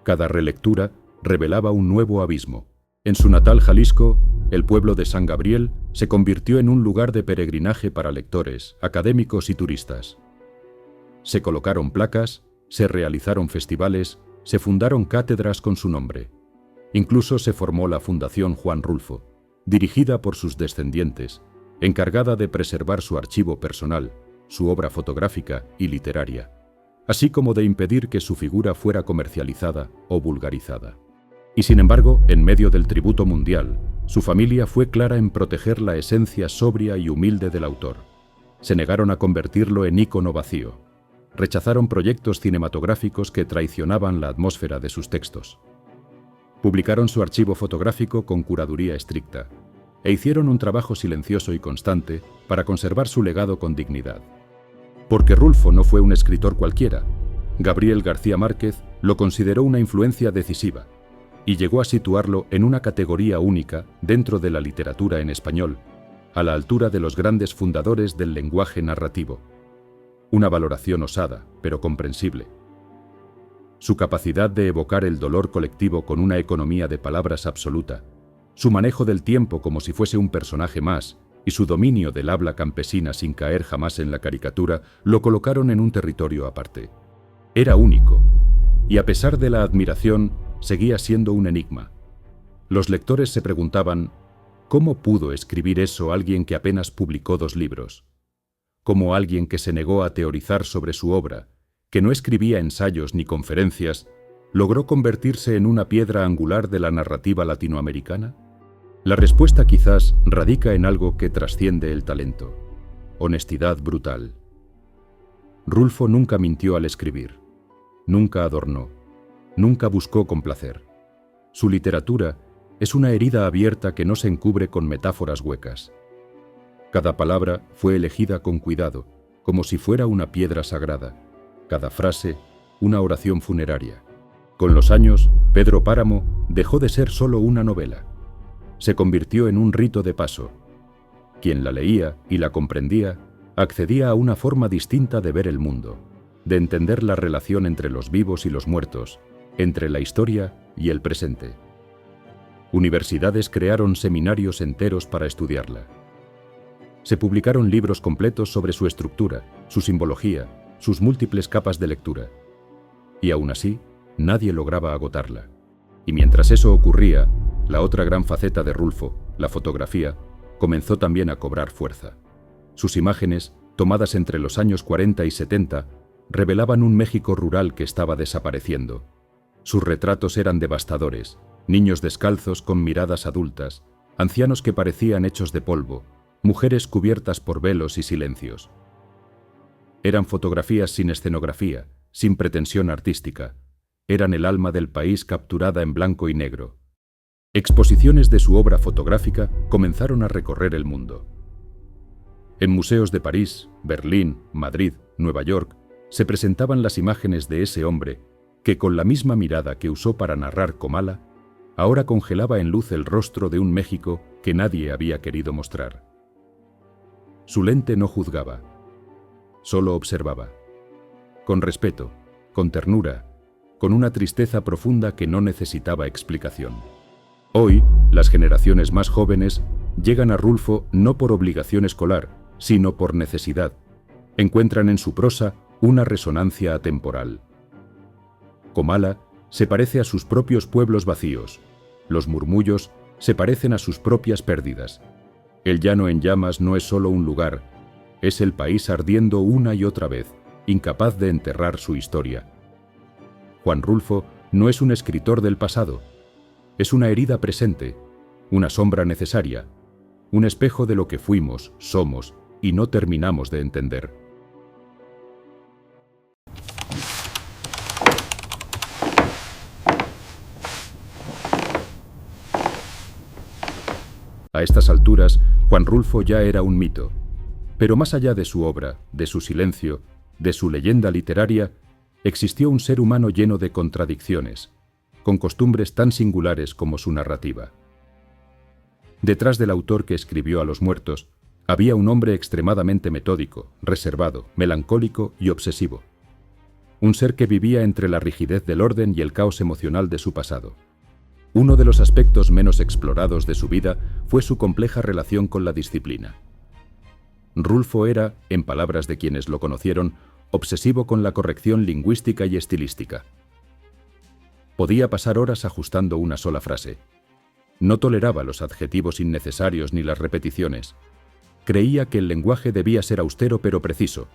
Cada relectura revelaba un nuevo abismo. En su natal Jalisco, el pueblo de San Gabriel se convirtió en un lugar de peregrinaje para lectores, académicos y turistas. Se colocaron placas, se realizaron festivales, se fundaron cátedras con su nombre. Incluso se formó la Fundación Juan Rulfo, dirigida por sus descendientes, encargada de preservar su archivo personal, su obra fotográfica y literaria, así como de impedir que su figura fuera comercializada o vulgarizada. Y sin embargo, en medio del tributo mundial, su familia fue clara en proteger la esencia sobria y humilde del autor. Se negaron a convertirlo en ícono vacío. Rechazaron proyectos cinematográficos que traicionaban la atmósfera de sus textos. Publicaron su archivo fotográfico con curaduría estricta e hicieron un trabajo silencioso y constante para conservar su legado con dignidad. Porque Rulfo no fue un escritor cualquiera. Gabriel García Márquez lo consideró una influencia decisiva y llegó a situarlo en una categoría única dentro de la literatura en español, a la altura de los grandes fundadores del lenguaje narrativo. Una valoración osada, pero comprensible. Su capacidad de evocar el dolor colectivo con una economía de palabras absoluta, su manejo del tiempo como si fuese un personaje más, y su dominio del habla campesina sin caer jamás en la caricatura, lo colocaron en un territorio aparte. Era único, y a pesar de la admiración, seguía siendo un enigma. Los lectores se preguntaban, ¿cómo pudo escribir eso alguien que apenas publicó 2 libros? ¿Cómo alguien que se negó a teorizar sobre su obra, que no escribía ensayos ni conferencias, logró convertirse en una piedra angular de la narrativa latinoamericana? La respuesta quizás radica en algo que trasciende el talento: honestidad brutal. Rulfo nunca mintió al escribir, nunca adornó, nunca buscó complacer. Su literatura es una herida abierta que no se encubre con metáforas huecas. Cada palabra fue elegida con cuidado, como si fuera una piedra sagrada, cada frase una oración funeraria. Con los años, Pedro Páramo dejó de ser solo una novela. Se convirtió en un rito de paso. Quien la leía y la comprendía accedía a una forma distinta de ver el mundo, de entender la relación entre los vivos y los muertos, entre la historia y el presente. Universidades crearon seminarios enteros para estudiarla. Se publicaron libros completos sobre su estructura, su simbología, sus múltiples capas de lectura. Y aún así, nadie lograba agotarla. Y mientras eso ocurría, la otra gran faceta de Rulfo, la fotografía, comenzó también a cobrar fuerza. Sus imágenes, tomadas entre los años 40 y 70, revelaban un México rural que estaba desapareciendo. Sus retratos eran devastadores: niños descalzos con miradas adultas, ancianos que parecían hechos de polvo, mujeres cubiertas por velos y silencios. Eran fotografías sin escenografía, sin pretensión artística. Eran el alma del país capturada en blanco y negro. Exposiciones de su obra fotográfica comenzaron a recorrer el mundo. En museos de París, Berlín, Madrid, Nueva York, se presentaban las imágenes de ese hombre que, con la misma mirada que usó para narrar Comala, ahora congelaba en luz el rostro de un México que nadie había querido mostrar. Su lente no juzgaba, solo observaba. Con respeto, con ternura, con una tristeza profunda que no necesitaba explicación. Hoy, las generaciones más jóvenes llegan a Rulfo no por obligación escolar, sino por necesidad. Encuentran en su prosa una resonancia atemporal. Comala se parece a sus propios pueblos vacíos. Los murmullos se parecen a sus propias pérdidas. El llano en llamas no es solo un lugar, es el país ardiendo una y otra vez, incapaz de enterrar su historia. Juan Rulfo no es un escritor del pasado, es una herida presente, una sombra necesaria, un espejo de lo que fuimos, somos y no terminamos de entender. A estas alturas, Juan Rulfo ya era un mito. Pero más allá de su obra, de su silencio, de su leyenda literaria, existió un ser humano lleno de contradicciones, con costumbres tan singulares como su narrativa. Detrás del autor que escribió a los muertos, había un hombre extremadamente metódico, reservado, melancólico y obsesivo. Un ser que vivía entre la rigidez del orden y el caos emocional de su pasado. Uno de los aspectos menos explorados de su vida fue su compleja relación con la disciplina. Rulfo era, en palabras de quienes lo conocieron, obsesivo con la corrección lingüística y estilística. Podía pasar horas ajustando una sola frase. No toleraba los adjetivos innecesarios ni las repeticiones. Creía que el lenguaje debía ser austero pero preciso,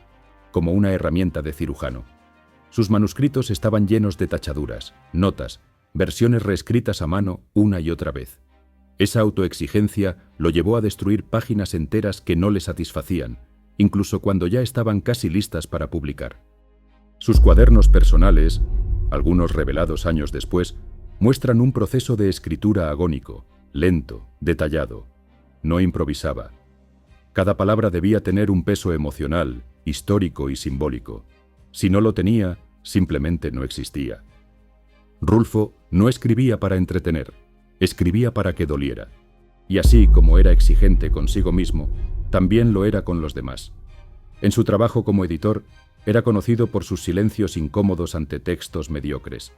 como una herramienta de cirujano. Sus manuscritos estaban llenos de tachaduras, notas, versiones reescritas a mano una y otra vez. Esa autoexigencia lo llevó a destruir páginas enteras que no le satisfacían, incluso cuando ya estaban casi listas para publicar. Sus cuadernos personales, algunos revelados años después, muestran un proceso de escritura agónico, lento, detallado. No improvisaba. Cada palabra debía tener un peso emocional, histórico y simbólico. Si no lo tenía, simplemente no existía. Rulfo no escribía para entretener, escribía para que doliera. Y así como era exigente consigo mismo, también lo era con los demás. En su trabajo como editor, era conocido por sus silencios incómodos ante textos mediocres.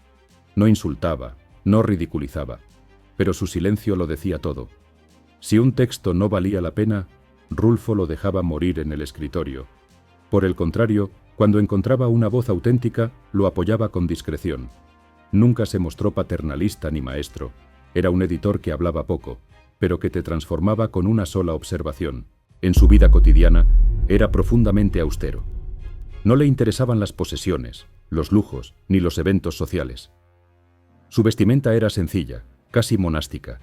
No insultaba, no ridiculizaba, pero su silencio lo decía todo. Si un texto no valía la pena, Rulfo lo dejaba morir en el escritorio. Por el contrario, cuando encontraba una voz auténtica, lo apoyaba con discreción. Nunca se mostró paternalista ni maestro. Era un editor que hablaba poco, pero que te transformaba con una sola observación. En su vida cotidiana, era profundamente austero. No le interesaban las posesiones, los lujos, ni los eventos sociales. Su vestimenta era sencilla, casi monástica.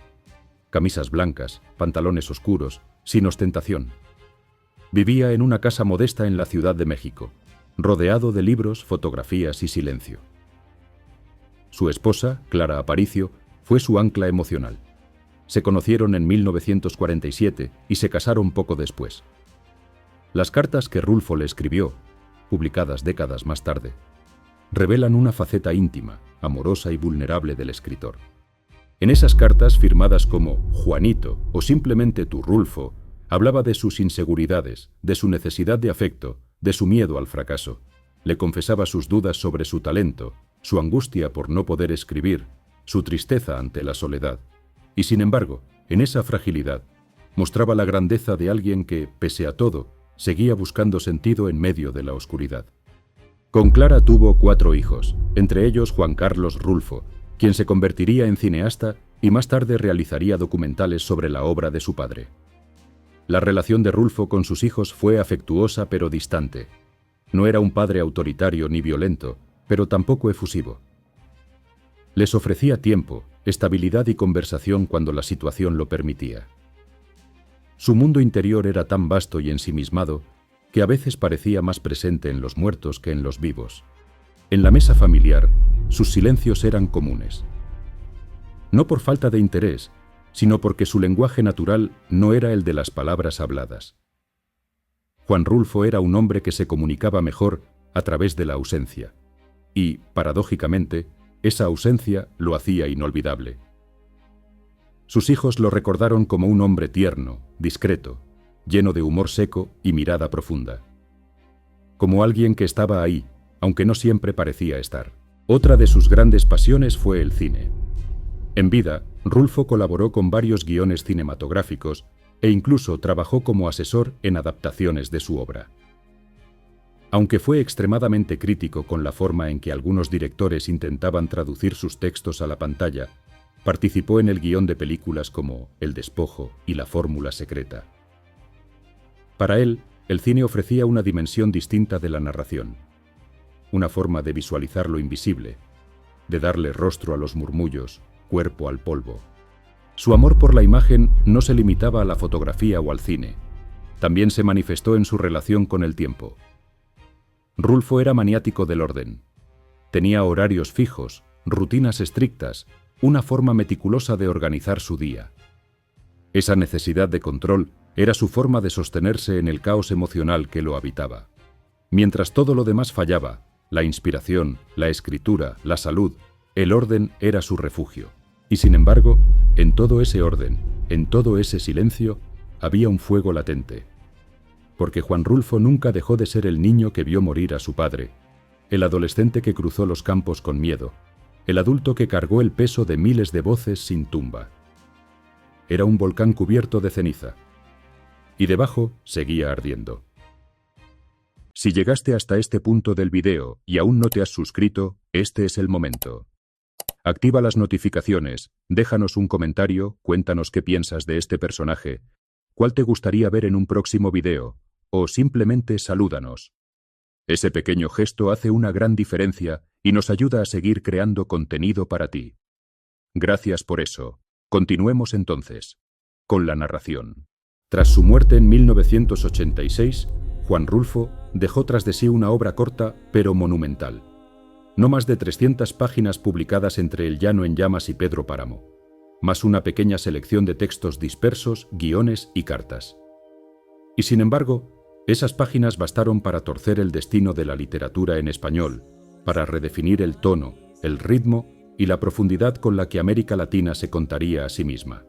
Camisas blancas, pantalones oscuros, sin ostentación. Vivía en una casa modesta en la Ciudad de México, rodeado de libros, fotografías y silencio. Su esposa, Clara Aparicio, fue su ancla emocional. Se conocieron en 1947 y se casaron poco después. Las cartas que Rulfo le escribió, publicadas décadas más tarde, revelan una faceta íntima, amorosa y vulnerable del escritor. En esas cartas, firmadas como Juanito o simplemente tu Rulfo, hablaba de sus inseguridades, de su necesidad de afecto, de su miedo al fracaso. Le confesaba sus dudas sobre su talento, su angustia por no poder escribir, su tristeza ante la soledad. Y sin embargo, en esa fragilidad, mostraba la grandeza de alguien que, pese a todo, seguía buscando sentido en medio de la oscuridad. Con Clara tuvo 4 hijos, entre ellos Juan Carlos Rulfo, quien se convertiría en cineasta y más tarde realizaría documentales sobre la obra de su padre. La relación de Rulfo con sus hijos fue afectuosa pero distante. No era un padre autoritario ni violento, pero tampoco efusivo. Les ofrecía tiempo, estabilidad y conversación cuando la situación lo permitía. Su mundo interior era tan vasto y ensimismado que a veces parecía más presente en los muertos que en los vivos. En la mesa familiar, sus silencios eran comunes. No por falta de interés, sino porque su lenguaje natural no era el de las palabras habladas. Juan Rulfo era un hombre que se comunicaba mejor a través de la ausencia, y, paradójicamente, esa ausencia lo hacía inolvidable. Sus hijos lo recordaron como un hombre tierno, discreto, lleno de humor seco y mirada profunda. Como alguien que estaba ahí, aunque no siempre parecía estar. Otra de sus grandes pasiones fue el cine. En vida, Rulfo colaboró con varios guiones cinematográficos e incluso trabajó como asesor en adaptaciones de su obra. Aunque fue extremadamente crítico con la forma en que algunos directores intentaban traducir sus textos a la pantalla, participó en el guión de películas como El despojo y La fórmula secreta. Para él, el cine ofrecía una dimensión distinta de la narración, una forma de visualizar lo invisible, de darle rostro a los murmullos, cuerpo al polvo. Su amor por la imagen no se limitaba a la fotografía o al cine, también se manifestó en su relación con el tiempo. Rulfo era maniático del orden. Tenía horarios fijos, rutinas estrictas, una forma meticulosa de organizar su día. Esa necesidad de control era su forma de sostenerse en el caos emocional que lo habitaba. Mientras todo lo demás fallaba, la inspiración, la escritura, la salud, el orden era su refugio. Y sin embargo, en todo ese orden, en todo ese silencio, había un fuego latente. Porque Juan Rulfo nunca dejó de ser el niño que vio morir a su padre, el adolescente que cruzó los campos con miedo, el adulto que cargó el peso de miles de voces sin tumba. Era un volcán cubierto de ceniza. Y debajo seguía ardiendo. Si llegaste hasta este punto del video y aún no te has suscrito, este es el momento. Activa las notificaciones, déjanos un comentario, cuéntanos qué piensas de este personaje, cuál te gustaría ver en un próximo video, o simplemente salúdanos. Ese pequeño gesto hace una gran diferencia y nos ayuda a seguir creando contenido para ti. Gracias por eso. Continuemos entonces, con la narración. Tras su muerte en 1986, Juan Rulfo dejó tras de sí una obra corta pero monumental. No más de 300 páginas publicadas entre El llano en llamas y Pedro Páramo, más una pequeña selección de textos dispersos, guiones y cartas. Y sin embargo, esas páginas bastaron para torcer el destino de la literatura en español, para redefinir el tono, el ritmo y la profundidad con la que América Latina se contaría a sí misma.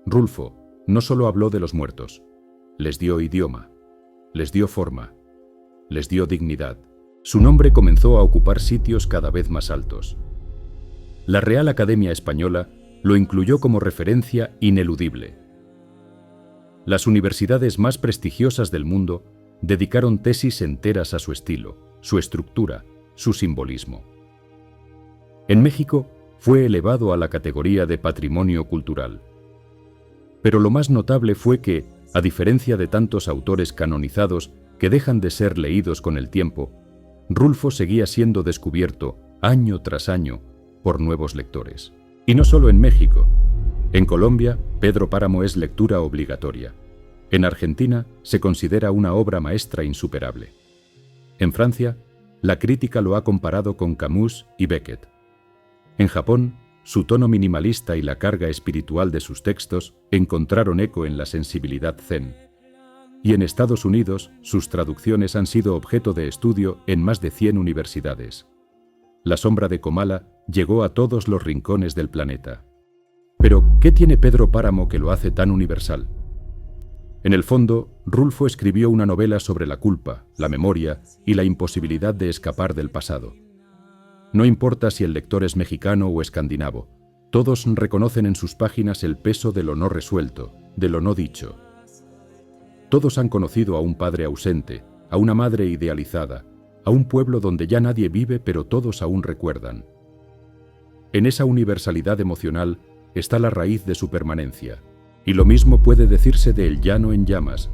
Rulfo no solo habló de los muertos, les dio idioma, les dio forma, les dio dignidad. Su nombre comenzó a ocupar sitios cada vez más altos. La Real Academia Española lo incluyó como referencia ineludible. Las universidades más prestigiosas del mundo dedicaron tesis enteras a su estilo, su estructura, su simbolismo. En México fue elevado a la categoría de patrimonio cultural. Pero lo más notable fue que, a diferencia de tantos autores canonizados que dejan de ser leídos con el tiempo, Rulfo seguía siendo descubierto, año tras año, por nuevos lectores. Y no solo en México. En Colombia, Pedro Páramo es lectura obligatoria. En Argentina, se considera una obra maestra insuperable. En Francia, la crítica lo ha comparado con Camus y Beckett. En Japón, su tono minimalista y la carga espiritual de sus textos encontraron eco en la sensibilidad zen. Y en Estados Unidos, sus traducciones han sido objeto de estudio en más de 100 universidades. La sombra de Comala llegó a todos los rincones del planeta. Pero, ¿qué tiene Pedro Páramo que lo hace tan universal? En el fondo, Rulfo escribió una novela sobre la culpa, la memoria y la imposibilidad de escapar del pasado. No importa si el lector es mexicano o escandinavo, todos reconocen en sus páginas el peso de lo no resuelto, de lo no dicho. Todos han conocido a un padre ausente, a una madre idealizada, a un pueblo donde ya nadie vive pero todos aún recuerdan. En esa universalidad emocional está la raíz de su permanencia, y lo mismo puede decirse de El llano en llamas,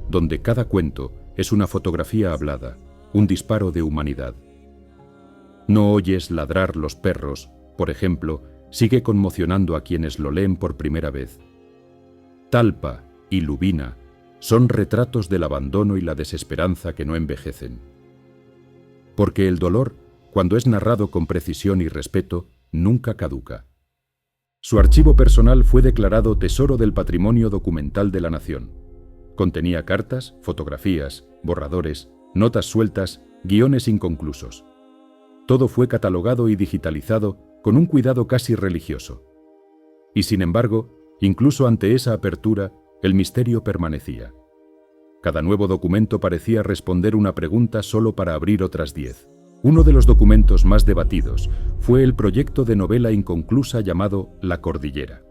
donde cada cuento es una fotografía hablada, un disparo de humanidad. No oyes ladrar los perros, por ejemplo, sigue conmocionando a quienes lo leen por primera vez. Talpa y Lubina son retratos del abandono y la desesperanza que no envejecen. Porque el dolor, cuando es narrado con precisión y respeto, nunca caduca. Su archivo personal fue declarado Tesoro del Patrimonio Documental de la Nación. Contenía cartas, fotografías, borradores, notas sueltas, guiones inconclusos. Todo fue catalogado y digitalizado con un cuidado casi religioso. Y sin embargo, incluso ante esa apertura, el misterio permanecía. Cada nuevo documento parecía responder una pregunta solo para abrir otras 10. Uno de los documentos más debatidos fue el proyecto de novela inconclusa llamado La Cordillera.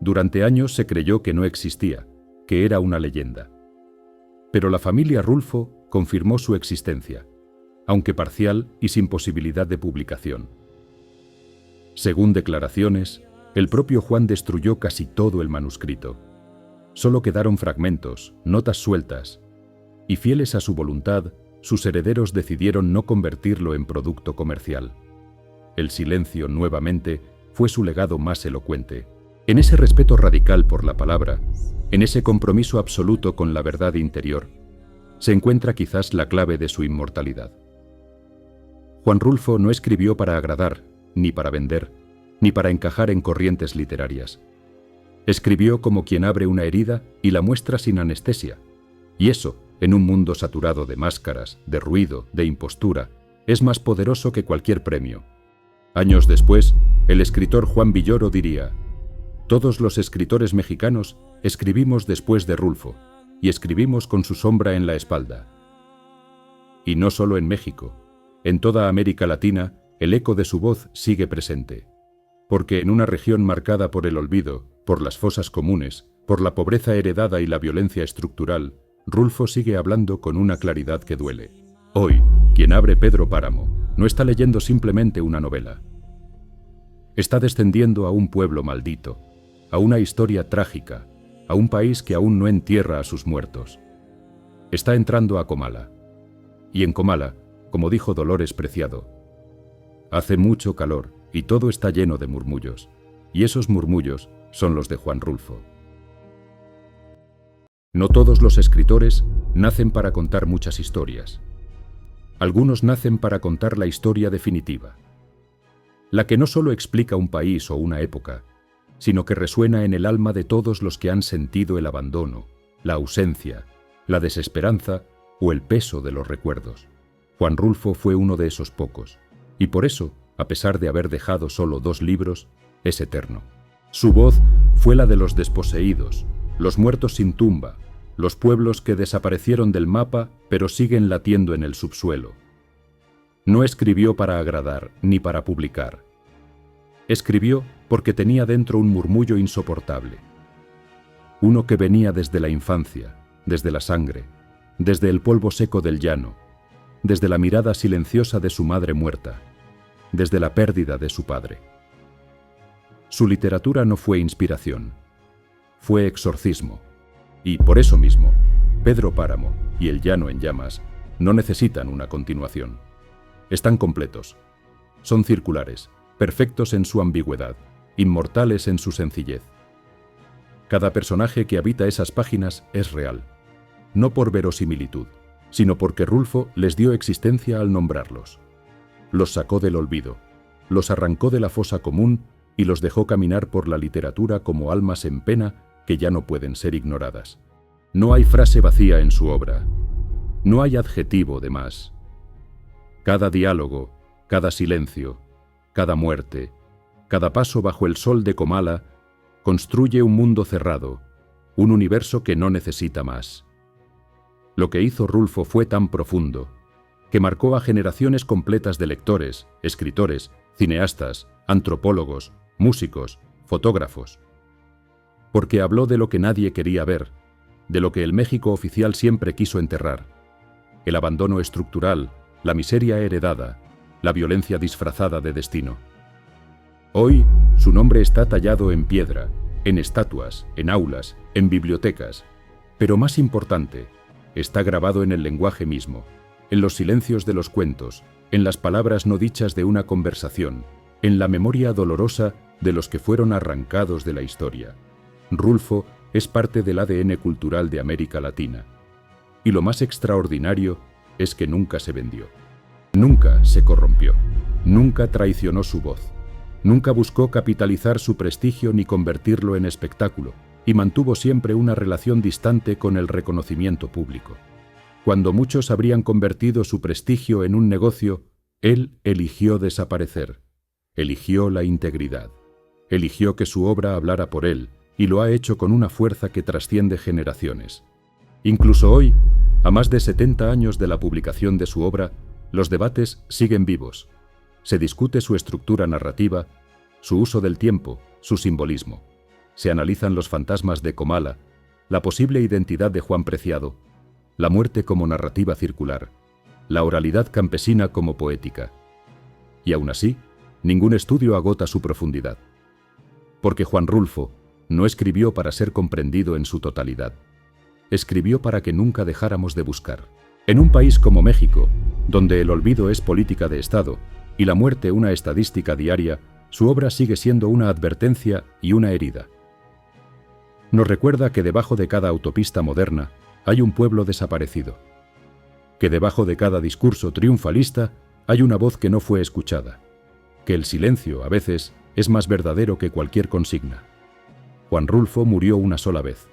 Durante años se creyó que no existía, que era una leyenda. Pero la familia Rulfo confirmó su existencia, aunque parcial y sin posibilidad de publicación. Según declaraciones, el propio Juan destruyó casi todo el manuscrito. Solo quedaron fragmentos, notas sueltas, y fieles a su voluntad, sus herederos decidieron no convertirlo en producto comercial. El silencio, nuevamente, fue su legado más elocuente. En ese respeto radical por la palabra, en ese compromiso absoluto con la verdad interior, se encuentra quizás la clave de su inmortalidad. Juan Rulfo no escribió para agradar, ni para vender, ni para encajar en corrientes literarias. Escribió como quien abre una herida y la muestra sin anestesia, y eso, en un mundo saturado de máscaras, de ruido, de impostura, es más poderoso que cualquier premio. Años después, el escritor Juan Villoro diría: «Todos los escritores mexicanos escribimos después de Rulfo, y escribimos con su sombra en la espalda». Y no solo en México, en toda América Latina, el eco de su voz sigue presente. Porque en una región marcada por el olvido, por las fosas comunes, por la pobreza heredada y la violencia estructural, Rulfo sigue hablando con una claridad que duele. Hoy, quien abre Pedro Páramo no está leyendo simplemente una novela. Está descendiendo a un pueblo maldito, a una historia trágica, a un país que aún no entierra a sus muertos. Está entrando a Comala. Y en Comala, como dijo Dolores Preciado, hace mucho calor y todo está lleno de murmullos, y esos murmullos son los de Juan Rulfo. No todos los escritores nacen para contar muchas historias. Algunos nacen para contar la historia definitiva, la que no solo explica un país o una época, sino que resuena en el alma de todos los que han sentido el abandono, la ausencia, la desesperanza o el peso de los recuerdos. Juan Rulfo fue uno de esos pocos, y por eso, a pesar de haber dejado solo 2 libros, es eterno. Su voz fue la de los desposeídos, los muertos sin tumba, los pueblos que desaparecieron del mapa pero siguen latiendo en el subsuelo. No escribió para agradar ni para publicar. Escribió porque tenía dentro un murmullo insoportable. Uno que venía desde la infancia, desde la sangre, desde el polvo seco del llano, desde la mirada silenciosa de su madre muerta, desde la pérdida de su padre. Su literatura no fue inspiración, fue exorcismo, y por eso mismo, Pedro Páramo y El llano en llamas no necesitan una continuación. Están completos. Son circulares, perfectos en su ambigüedad, inmortales en su sencillez. Cada personaje que habita esas páginas es real, no por verosimilitud, sino porque Rulfo les dio existencia al nombrarlos. Los sacó del olvido, los arrancó de la fosa común y los dejó caminar por la literatura como almas en pena que ya no pueden ser ignoradas. No hay frase vacía en su obra, no hay adjetivo de más. Cada diálogo, cada silencio, cada muerte, cada paso bajo el sol de Comala construye un mundo cerrado, un universo que no necesita más. Lo que hizo Rulfo fue tan profundo, que marcó a generaciones completas de lectores, escritores, cineastas, antropólogos, músicos, fotógrafos. Porque habló de lo que nadie quería ver, de lo que el México oficial siempre quiso enterrar: el abandono estructural, la miseria heredada, la violencia disfrazada de destino. Hoy, su nombre está tallado en piedra, en estatuas, en aulas, en bibliotecas, pero más importante, está grabado en el lenguaje mismo, en los silencios de los cuentos, en las palabras no dichas de una conversación, en la memoria dolorosa de los que fueron arrancados de la historia. Rulfo es parte del ADN cultural de América Latina. Y lo más extraordinario es que nunca se vendió. Nunca se corrompió. Nunca traicionó su voz. Nunca buscó capitalizar su prestigio ni convertirlo en espectáculo, y mantuvo siempre una relación distante con el reconocimiento público. Cuando muchos habrían convertido su prestigio en un negocio, él eligió desaparecer. Eligió la integridad. Eligió que su obra hablara por él, y lo ha hecho con una fuerza que trasciende generaciones. Incluso hoy, a más de 70 años de la publicación de su obra, los debates siguen vivos. Se discute su estructura narrativa, su uso del tiempo, su simbolismo. Se analizan los fantasmas de Comala, la posible identidad de Juan Preciado, la muerte como narrativa circular, la oralidad campesina como poética. Y aún así, ningún estudio agota su profundidad. Porque Juan Rulfo no escribió para ser comprendido en su totalidad. Escribió para que nunca dejáramos de buscar. En un país como México, donde el olvido es política de Estado y la muerte una estadística diaria, su obra sigue siendo una advertencia y una herida. Nos recuerda que debajo de cada autopista moderna hay un pueblo desaparecido, que debajo de cada discurso triunfalista hay una voz que no fue escuchada, que el silencio, a veces, es más verdadero que cualquier consigna. Juan Rulfo murió una sola vez,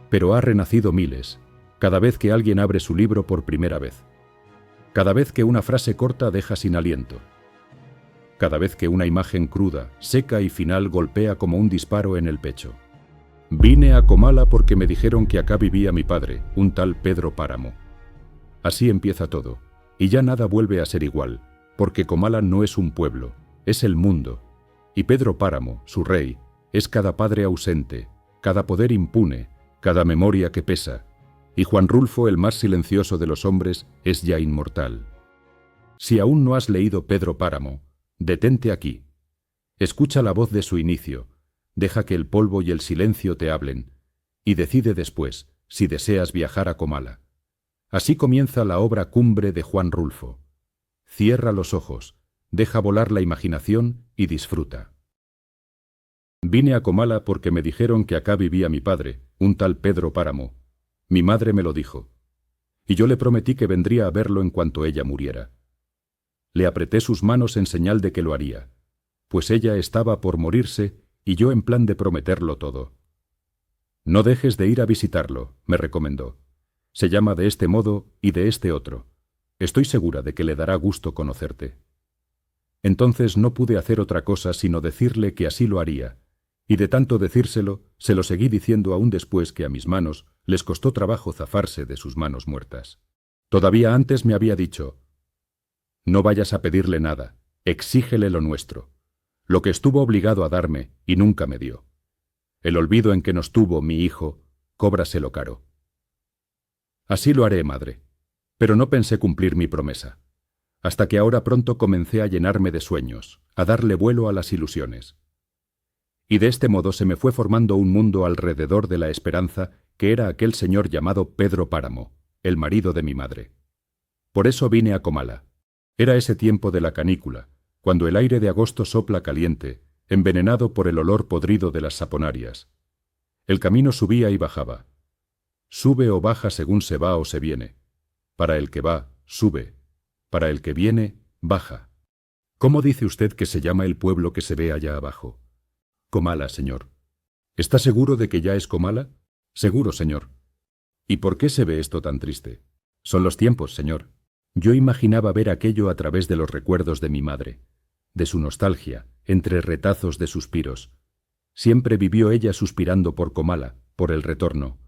pero ha renacido miles, cada vez que alguien abre su libro por primera vez, cada vez que una frase corta deja sin aliento, cada vez que una imagen cruda, seca y final golpea como un disparo en el pecho. Vine a Comala porque me dijeron que acá vivía mi padre, un tal Pedro Páramo. Así empieza todo, y ya nada vuelve a ser igual, porque Comala no es un pueblo, es el mundo, y Pedro Páramo, su rey, es cada padre ausente, cada poder impune, cada memoria que pesa, y Juan Rulfo, el más silencioso de los hombres, es ya inmortal. Si aún no has leído Pedro Páramo, detente aquí. Escucha la voz de su inicio, deja que el polvo y el silencio te hablen, y decide después si deseas viajar a Comala. Así comienza la obra cumbre de Juan Rulfo. Cierra los ojos, deja volar la imaginación y disfruta. Vine a Comala porque me dijeron que acá vivía mi padre, un tal Pedro Páramo. Mi madre me lo dijo, y yo le prometí que vendría a verlo en cuanto ella muriera. Le apreté sus manos en señal de que lo haría, pues ella estaba por morirse y yo en plan de prometerlo todo. No dejes de ir a visitarlo, me recomendó. Se llama de este modo y de este otro. Estoy segura de que le dará gusto conocerte. Entonces no pude hacer otra cosa sino decirle que así lo haría, y de tanto decírselo, se lo seguí diciendo aún después que a mis manos les costó trabajo zafarse de sus manos muertas. Todavía antes me había dicho: no vayas a pedirle nada, exígele lo nuestro, lo que estuvo obligado a darme y nunca me dio. El olvido en que nos tuvo mi hijo, cóbraselo caro. Así lo haré, madre, pero no pensé cumplir mi promesa. hasta que ahora pronto comencé a llenarme de sueños, a darle vuelo a las ilusiones. Y de este modo se me fue formando un mundo alrededor de la esperanza que era aquel señor llamado Pedro Páramo, el marido de mi madre. Por eso vine a Comala. Era ese tiempo de la canícula, cuando el aire de agosto sopla caliente, envenenado por el olor podrido de las saponarias. El camino subía y bajaba. Sube o baja según se va o se viene. Para el que va, sube. Para el que viene, baja. ¿Cómo dice usted que se llama el pueblo que se ve allá abajo? Comala, señor. ¿Está seguro de que ya es Comala? Seguro, señor. ¿Y por qué se ve esto tan triste? Son los tiempos, señor. Yo imaginaba ver aquello a través de los recuerdos de mi madre, de su nostalgia, entre retazos de suspiros. Siempre vivió ella suspirando por Comala, por el retorno,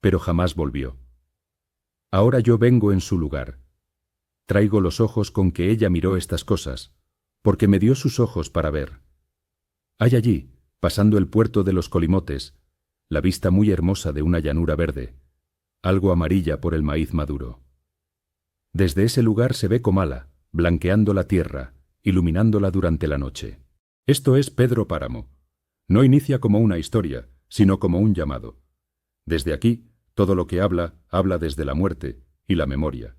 pero jamás volvió. Ahora yo vengo en su lugar. Traigo los ojos con que ella miró estas cosas, porque me dio sus ojos para ver. Hay allí, pasando el puerto de los Colimotes, la vista muy hermosa de una llanura verde, algo amarilla por el maíz maduro. Desde ese lugar se ve Comala, blanqueando la tierra, iluminándola durante la noche. Esto es Pedro Páramo. No inicia como una historia, sino como un llamado. Desde aquí, todo lo que habla, habla desde la muerte y la memoria.